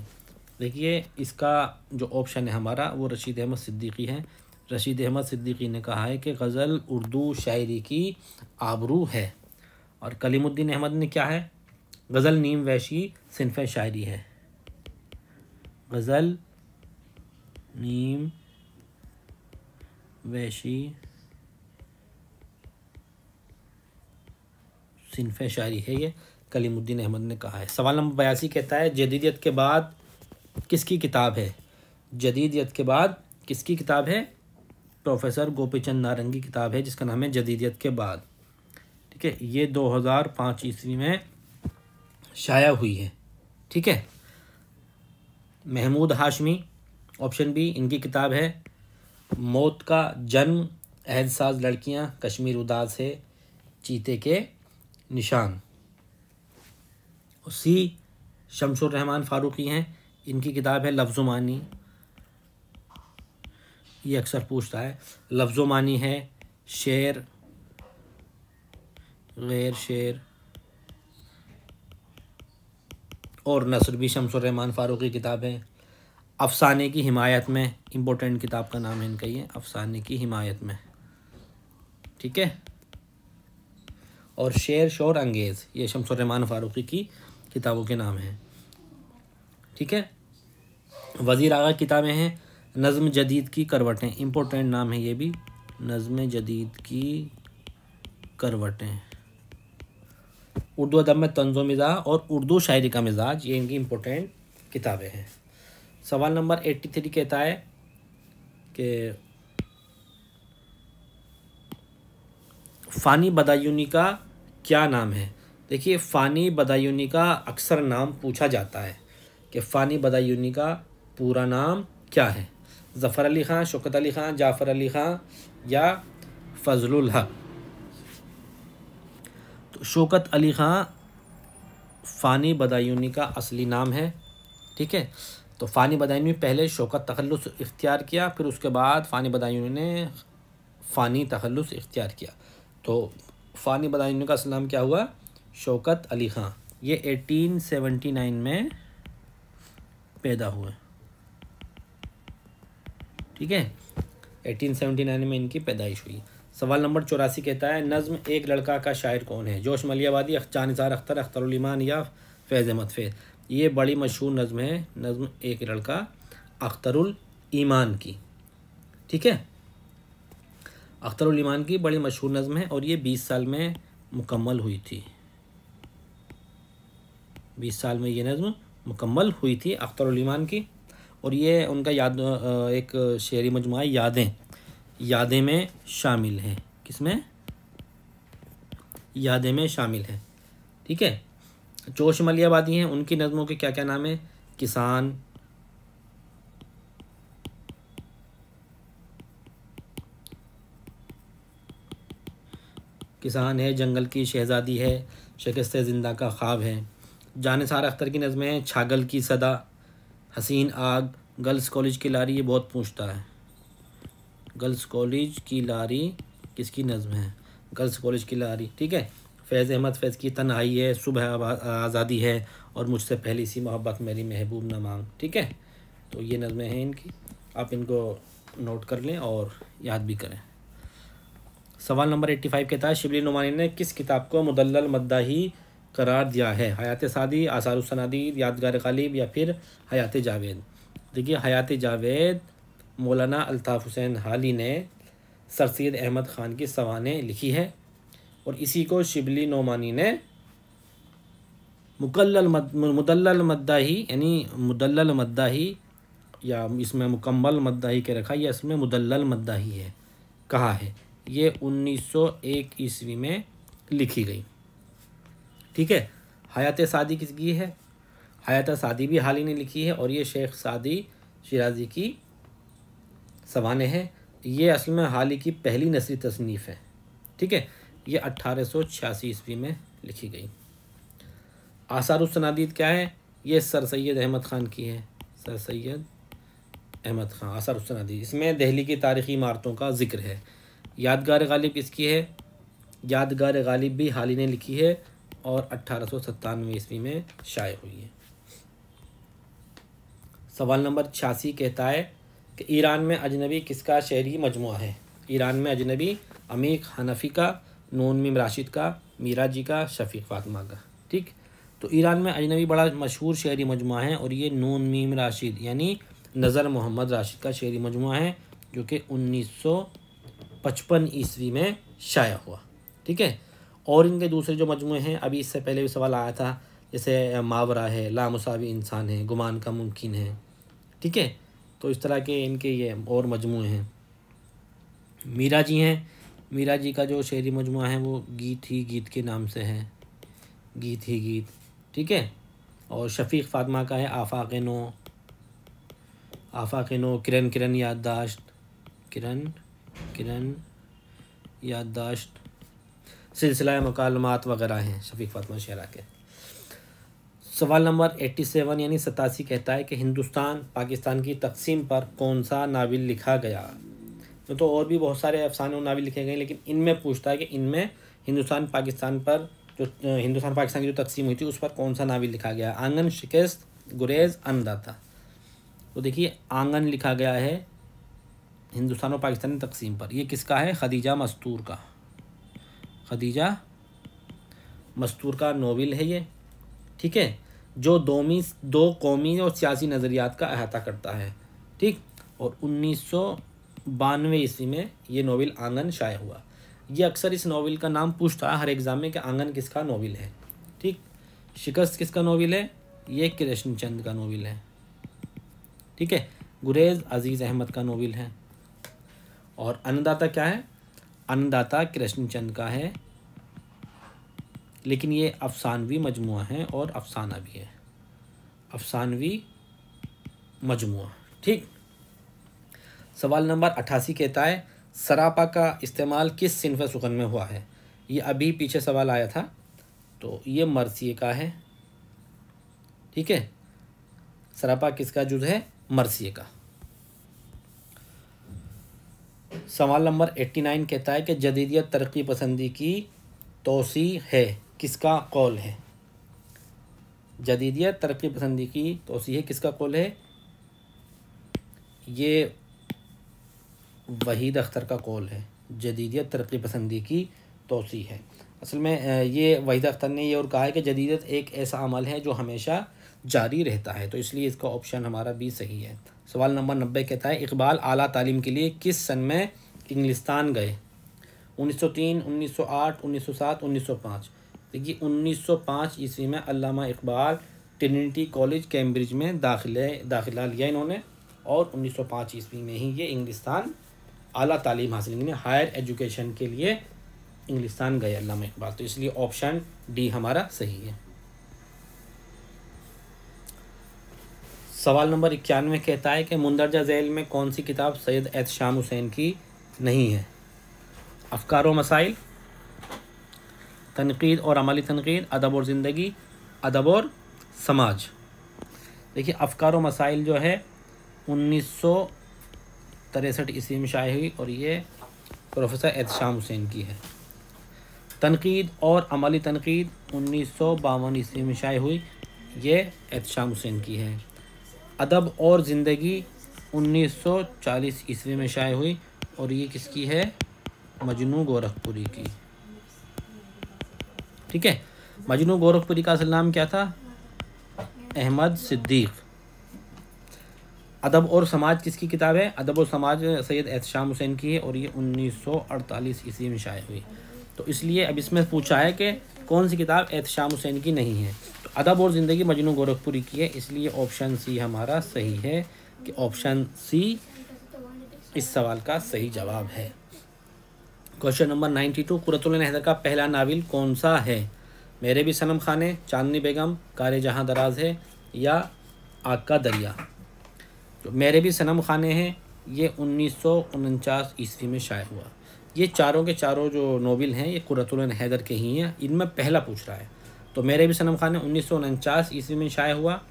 देखिए, इसका जो ऑप्शन है हमारा वो रशीद अहमद सिद्दीकी है। रशीद अहमद सिद्दीकी ने कहा है कि गज़ल उर्दू शायरी की आबरू है। और कलीमुद्दीन अहमद ने क्या है, गज़ल नीम वैशी सिनफ़ शायरी है। गज़ल नीम वैशी सिनफ़ शायरी है, ये कलीमुद्दीन अहमद ने कहा है। सवाल नंबर 82 कहता है जदीदियत के बाद किसकी किताब है। जदीदियत के बाद किसकी किताब है। प्रोफेसर गोपीचंद नारंगी किताब है जिसका नाम है जदीदियत के बाद। ठीक है, ये 2005 ईस्वी में शाया हुई है। ठीक है, महमूद हाशमी ऑप्शन बी इनकी किताब है। मौत का जन्म, अहदसाज लड़कियां, कश्मीर उदास है, चीते के निशान। और सी शमसुर रहमान फ़ारूक़ी हैं, इनकी किताब है लफ्ज़ो मानी। ये अक्सर पूछता है। लफ्ज़ो मानी है, शेर, गैर शेर और नस्र भी शमसुर रहमान फ़ारूक़ी किताब है। अफ़साने की हिमायत में, इम्पोर्टेंट किताब का नाम है इनका ये, अफ़साने की हिमायत में। ठीक है, और शेर शोर अंगेज़, ये शमसुर रहमान फ़ारूक़ी की किताबों के नाम हैं। ठीक है, वज़ीर आगा किताबें हैं। नज़्म जदीद की करवटें, इम्पोर्टेंट नाम है ये भी। नज़्म जदीद की करवटें, उर्दू अदब में तंज़ो मिज़ाज और उर्दू शायरी का मिजाज, ये इनकी इम्पोर्टेंट किताबें हैं। सवाल नंबर 83 कहता है कि फ़ानी बदायूनी का क्या नाम है। देखिए, फ़ानी बदायूनी का अक्सर नाम पूछा जाता है कि फ़ानी बदायूनी का पूरा नाम क्या है। ज़फ़र अली ख़ान, शौकत अली ख़ान, जाफ़र अली ख़ान या फ़ज़लुल हक़। तो शौकत अली ख़ान फ़ानी बदायूनी का असली नाम है। ठीक है, तो फ़ानी बदायूनी पहले शौकत तखल्लुस इख्तियार किया, फिर उसके बाद फ़ानी बदायूनी ने फ़ानी तखल्लुस इख्तियार किया। तो फ़ानी बदायूनी का असली नाम क्या हुआ? शौकत अली ख़ान। ये 1879 में पैदा हुए। ठीक है, 1879 में इनकी पैदाइश हुई। सवाल नंबर 84 कहता है नज़्म एक लड़का का शायर कौन है। जोश मलियाबादी, जानिसार अख्तर, अख्तरुल ईमान या फैज़ अहमद फैज़। ये बड़ी मशहूर नज़्म है, नज़्म एक लड़का अख्तरुल ईमान की। ठीक है, अख्तरुल ईमान की बड़ी मशहूर नज़्म है और ये 20 साल में मुकम्मल हुई थी। 20 साल में ये नज़्म मुकम्मल हुई थी अख्तरुल ईमान की। और ये उनका एक शेरी मजमुआ यादें, यादें में शामिल है। किसमें? यादें में शामिल है। ठीक है, जोश मलियाबादी हैं, उनकी नज़मों के क्या क्या नाम है? किसान, किसान है, जंगल की शहज़ादी है, शिकस्त ज़िंदा का ख्वाब है। जानिसार अख्तर की नज़में हैं छागल की सदा, हसीन आग, गर्ल्स कॉलेज की लारी। ये बहुत पूछता है, गर्ल्स कॉलेज की लारी किसकी नज़म है? गर्ल्स कॉलेज की लारी। ठीक है, फैज़ अहमद फैज़ की तन्हाई है, सुबह आज़ादी है और मुझसे पहली सी मोहब्बत मेरी महबूब न मांग। ठीक है, तो ये नज़में हैं इनकी, आप इनको नोट कर लें और याद भी करें। सवाल नंबर 85 कहता है शिबली नुमानी ने किस किताब को मुदल्लल मद्दाही करार दिया है। हयात सादी, आसारुस सनादीद, यादगार गालिब या फिर हयात जावेद। देखिए, हयात जावेद मौलाना अल्ताफ़ हुसैन हाली ने सर सैयद अहमद ख़ान की सवानें लिखी है और इसी को शिबली नोमानी ने मुदल्लल मद्दाही यानी मुदल्लल मद्दाही या इसमें मुकम्मल मद्दाही के रखा, या इसमें मुदल्लल मद्दाही है कहा है। ये 1901 ईस्वी में लिखी गई। ठीक है, हयात सादी किसकी है? हयात सादी भी हाली ने लिखी है और ये शेख सादी शिराजी की सवानें हैं। ये असल में हाली की पहली नस्री तसनीफ़ है। ठीक है, ये 1886 ईस्वी में लिखी गई। आसारुस सनादीद क्या है? ये सर सैयद अहमद ख़ान की है, सर सैयद अहमद ख़ान आसारुस सनादीद। इसमें दिल्ली की तारीख़ी इमारतों का जिक्र है। यादगार गालिब किसकी है? यादगार गालिब भी हाली ने लिखी है और 1897 ईस्वी में शाये हुई है। सवाल नंबर 86 कहता है कि ईरान में अजनबी किसका शेरी मजमुआ है। ईरान में अजनबी अमीक हनफी का, नून मीम राशिद का, मीरा जी का, शफीक फातिमा का। ठीक, तो ईरान में अजनबी बड़ा मशहूर शेरी मजमुआ है और ये नून मीम राशिद यानी नज़र मोहम्मद राशिद का शेरी मजमुआ है जो कि 1955 ईस्वी में शाया हुआ। ठीक है, और इनके दूसरे जो मजमुए हैं, अभी इससे पहले भी सवाल आया था, जैसे मावरा है, लामुसावी इंसान है, गुमान का मुमकिन है। ठीक है, तो इस तरह के इनके ये और मजमुए हैं। मीरा जी हैं, मीरा जी का जो शेरी मजमुआ है वो गीत ही गीत के नाम से है, गीत ही गीत। ठीक है, और शफीक फातिमा का है आफाक नो, आफाक नो, किरण किरण याददाश्त, किरण किरण याददाश्त, सिलसिला मकालमात वगैरह हैं शफीक फातिमा शेरा के। सवाल नंबर 87 यानी 87 कहता है कि हिंदुस्तान पाकिस्तान की तकसीम पर कौन सा नावल लिखा गया। तो और भी बहुत सारे अफसाने और नावल लिखे गए, लेकिन इनमें पूछता है कि इनमें हिंदुस्तान पाकिस्तान पर जो हिंदुस्तान पाकिस्तान की जो तकसीम हुई थी उस पर कौन सा नावल लिखा गया। आंगन, शिकस्त, गुरेज, अन्नदाता। तो देखिए, आंगन लिखा गया है हिंदुस्तान और पाकिस्तान की तकसीम पर। ये किसका है? खदीजा मस्तूर का, खदीजा मस्तूर का नोवेल है ये। ठीक है, जो दो कौमी और सियासी नज़रियात का अहाता करता है। ठीक, और 1900 92 ईस्वी में ये नोवेल आंगन शाया हुआ। ये अक्सर इस नोवेल का नाम पूछता है हर एग्ज़ाम में कि आंगन किसका नोवेल है। ठीक, शिकस्त किसका नोवेल है? ये कृष्णचंद का नोवेल है। ठीक है, गुरेज अजीज़ अहमद का नोवेल है। और अन्नदाता क्या है? अन्नदाता कृष्णचंद का है, लेकिन ये अफसानवी मजमुआ है और अफसाना भी है, अफसानवी मजमुआ। ठीक, सवाल नंबर 88 कहता है सरापा का इस्तेमाल किस सिन्फ सुखन में हुआ है? ये अभी पीछे सवाल आया था, तो ये मरसिए का है। ठीक है, सरापा किसका जुज़ है? मरसिए का। सवाल नंबर 89 कहता है कि जदीदियत तरक्की पसंदी की तोसी है, किसका कौल है? जदीदियत तरक्की पसंदी की तोसी है, किसका कौल है? ये वहीद अख्तर का कौल है। जदीदियत तरक्की पसंदी की तोसी है। असल में ये वहीद अख्तर ने ये और कहा है कि जदीदियत एक ऐसा अमल है जो हमेशा जारी रहता है, तो इसलिए इसका ऑप्शन हमारा बी सही है। सवाल नंबर 90 कहता है इकबाल आला तालीम के लिए किस सन में इंग्लिस्तान गए? 1903, 1908, 1907, 1905। देखिए 1905 ईस्वी में अल्लामा इकबाल ट्रिनिटी कॉलेज कैम्ब्रिज में दाखिला लिया इन्होंने, और 1905 ईस्वी में ही ये इंग्लिस्तान आला तालीम हासिल करने, हायर एजुकेशन के लिए इंग्लिस्तान गए अल्लामा इकबाल, तो इसलिए ऑप्शन डी हमारा सही है। सवाल नंबर 91 कहता है कि मुंदरजा झैल में कौन सी किताब सैयद एहतशाम हुसैन की नहीं है? अफकार व मसाइल, तनकीद और अमली तनकीद, अदब और ज़िंदगी, अदब और समाज। देखिए अफकार व मसाइल जो है 1963 ईस्वी में शाया हुई और ये प्रोफेसर एहतशाम हुसैन की है। तनकीद और अमली तनकीद 1952 ईस्वी में शाया हुई, ये एहतशाम हुसैन की है। अदब और ज़िंदगी 1940 ईस्वी में शाया हुई और ये किसकी है? मजनू गोरखपुरी की। ठीक है, मजनू गोरखपुरी का असल नाम क्या था? अहमद सिद्दीक। अदब और समाज किसकी किताब है? अदब और समाज सैयद एहतशाम हुसैन की है और ये 1948 ईस्वी में शाया हुई। तो इसलिए अब इसमें पूछा है कि कौन सी किताब एहतशाम हुसैन की नहीं है, तो अदब और ज़िंदगी मजनू गोरखपुरी की है, इसलिए ऑप्शन सी हमारा सही है कि ऑप्शन सी इस सवाल का सही जवाब है। क्वेश्चन नंबर 92 कुर्रतुल ऐन हैदर का पहला नावल कौन सा है? मेरे भी सनम खाने, चांदनी बेगम, कारे जहाँ दराज है या आग का दरिया। जो मेरे भी सनम खाने हैं ये 1949 ईस्वी में शाया हुआ। ये चारों के चारों जो नोवेल हैं ये कुर्रतुल ऐन हैदर के ही हैं, इनमें पहला पूछ रहा है। तो मेरे भी सनम खाने 1949 ईस्वी में शाया हुआ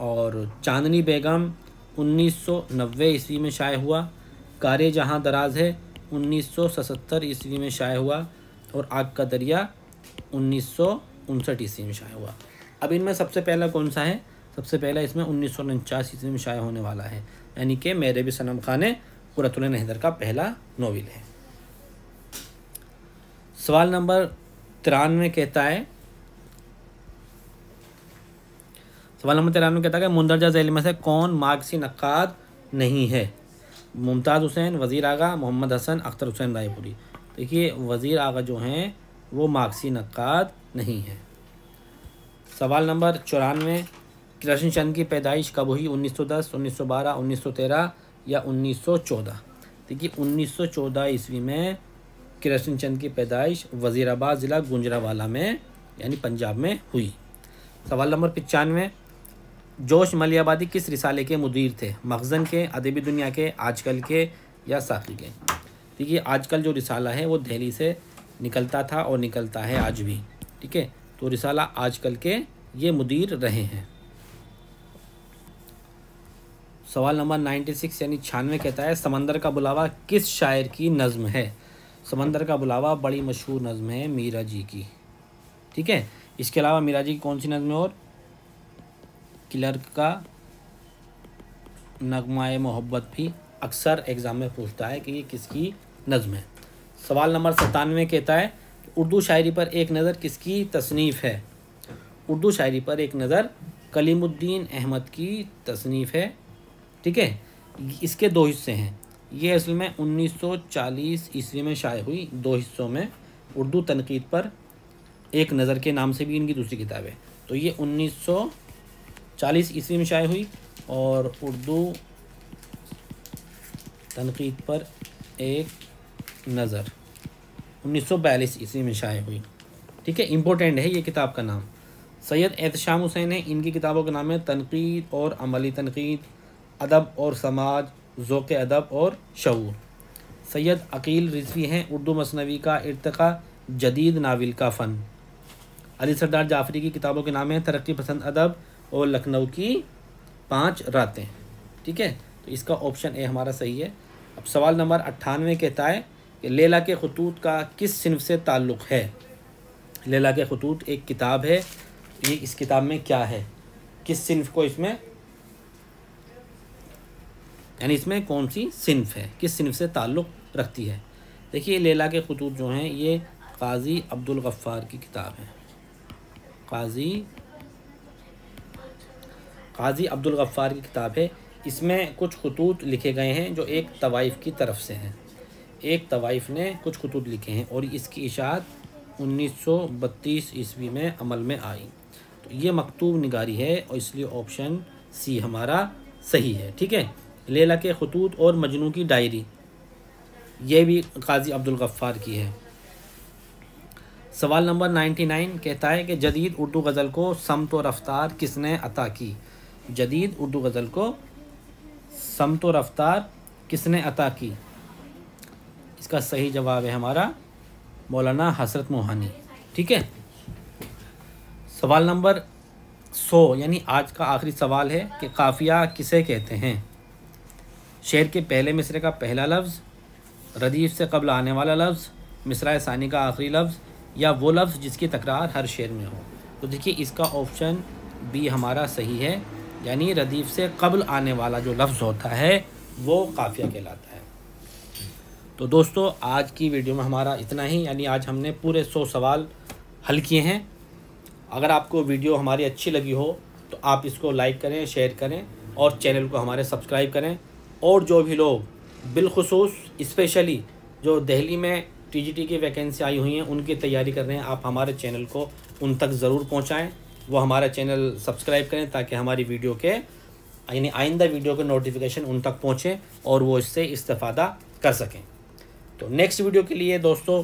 और चांदनी बेगम 1990 ईस्वी में शाया हुआ, कारे जहाँ दराज है 1977 ईस्वी में शाया हुआ और आग का दरिया 1959 ईस्वी में शाया हुआ। अब इनमें सबसे पहला कौन सा है? सबसे पहला इसमें 1949 ईस्वी में शाया होने वाला है, यानी कि मेरे भी सनम खाने कुर्रतुल ऐन हैदर का पहला नोवेल है। सवाल नंबर 93 कहता है कि मुंदरजा झैल में से कौन मार्क्सी नक्काद नहीं है? मुमताज़ हुसैन, वज़ीर आगा, मोहम्मद हसन, अख्तर हुसैन रायपुरी। देखिए वज़ीर आगा जो हैं वो मार्क्सी नक्काद नहीं है। सवाल नंबर 94 कृष्णचंद की पैदाइश कब हुई? 1910, 1912, 1913 या 1914। देखिए 1914 ईस्वी में कृष्णचंद की पैदाइश वज़ीराबाद ज़िला गुजरांवाला में यानी पंजाब में हुई। सवाल नंबर 95 जोश मलियाबादी किस रिसाले के मुदीर थे? मखज़न के, अदबी दुनिया के, आजकल के या साक़ी के। देखिए आजकल जो रिसाला है वो दिल्ली से निकलता था और निकलता है आज भी। ठीक है, तो रिसाला आजकल के ये मुदीर रहे हैं। सवाल नंबर 96 यानी 96 कहता है समंदर का बुलावा किस शायर की नज़्म है? समंदर का बुलावा बड़ी मशहूर नज़्म है मीरा जी की। ठीक है, इसके अलावा मीरा जी की कौन सी नज़्म है? और क्लर्क का नगमाए मोहब्बत भी अक्सर एग्ज़ाम में पूछता है कि ये किसकी नज़्म है। सवाल नंबर 97 कहता है उर्दू शायरी पर एक नज़र किसकी तसनीफ़ है? उर्दू शायरी पर एक नज़र कलीमुद्दीन अहमद की तसनीफ़ है। ठीक है, इसके दो हिस्से हैं, ये असल में 1940 ईस्वी में शाये हुई, 2 हिस्सों में। उर्दू तनकीद पर एक नज़र के नाम से भी इनकी दूसरी किताब है। तो ये 1940 ईस्वी में शाये हुई और उर्दू तनकीद पर एक नज़र 1942 ईस्वी में शाये हुई। ठीक है, इम्पोर्टेंट है ये किताब का नाम। सैयद एहतशाम हुसैन है, इनकी किताबों का नाम है तनकीद और अमली तनकीद, अदब और समाज, ज़ौक़ अदब और शऊर। सैयद अकील रिज़वी हैं, उर्दू मसनवी का इर्तिक़ा, जदीद नाविल का फ़न। अली सरदार जाफ़री की किताबों के नाम हैं तरक्की पसंद अदब और लखनऊ की 5 रातें। ठीक है, तो इसका ऑप्शन ए हमारा सही है। अब सवाल नंबर 98 कहता है कि लैला के खतूत का किस सिन्फ से ताल्लुक़ है। लैला के खतूत एक किताब है, ये इस किताब में क्या है, किस सिन्फ को इसमें, यानी इसमें कौन सी सिन्फ है, किस सिन्फ से ताल्लुक़ रखती है। देखिए लैला के खतूत जो हैं ये काजी अब्दुल गफ़्फ़ार की किताब है। काजी अब्दुल गफ़्फ़ार की किताब है। इसमें कुछ खतूत लिखे गए हैं जो एक तवाइफ़ की तरफ से हैं। एक तवाइफ़ ने कुछ खतूत लिखे हैं और इसकी इशाअत 1932 ईस्वी में अमल में आई। तो ये मकतूब निगारी है और इसलिए ऑप्शन सी हमारा सही है। ठीक है, लैला के खतूत और मजनू की डायरी, ये भी काजी अब्दुल गफ़्फ़ार की है। सवाल नंबर 99 कहता है कि जदीद उर्दू गज़ल को समत व रफ्तार किसने अता की। जदीद उर्दू गज़ल को समत व रफ्तार किसने अता की। इसका सही जवाब है हमारा मौलाना हसरत मोहानी। ठीक है, सवाल नंबर 100 यानी आज का आखिरी सवाल है कि काफ़िया किसे कहते हैं। शेर के पहले मिसरे का पहला लफ्ज़, रदीफ़ से कब्ल आने वाला लफ्ज़, मिसरा सानी का आखिरी लफ्ज़, या वो लफ्ज़ जिसकी तकरार हर शेर में हो। तो देखिए इसका ऑप्शन बी हमारा सही है, यानी रदीफ़ से कब्ल आने वाला जो लफ्ज़ होता है वो काफ़िया कहलाता है। तो दोस्तों आज की वीडियो में हमारा इतना ही, यानी आज हमने पूरे 100 सवाल हल किए हैं। अगर आपको वीडियो हमारी अच्छी लगी हो तो आप इसको लाइक करें, शेयर करें और चैनल को हमारे सब्सक्राइब करें। और जो भी लोग बिलखुसूस स्पेशली जो दिल्ली में टीजीटी की वैकेंसी आई हुई हैं उनकी तैयारी कर रहे हैं, आप हमारे चैनल को उन तक ज़रूर पहुंचाएं। वो हमारा चैनल सब्सक्राइब करें ताकि हमारी वीडियो के यानी आइंदा वीडियो के नोटिफिकेशन उन तक पहुंचे और वो इससे इस्तेफ़ादा कर सकें। तो नेक्स्ट वीडियो के लिए दोस्तों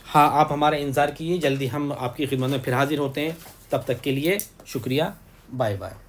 हाँ आप हमारा इंतज़ार कीजिए, जल्दी हम आपकी खिदमत में फिर हाज़िर होते हैं। तब तक के लिए शुक्रिया, बाय बाय।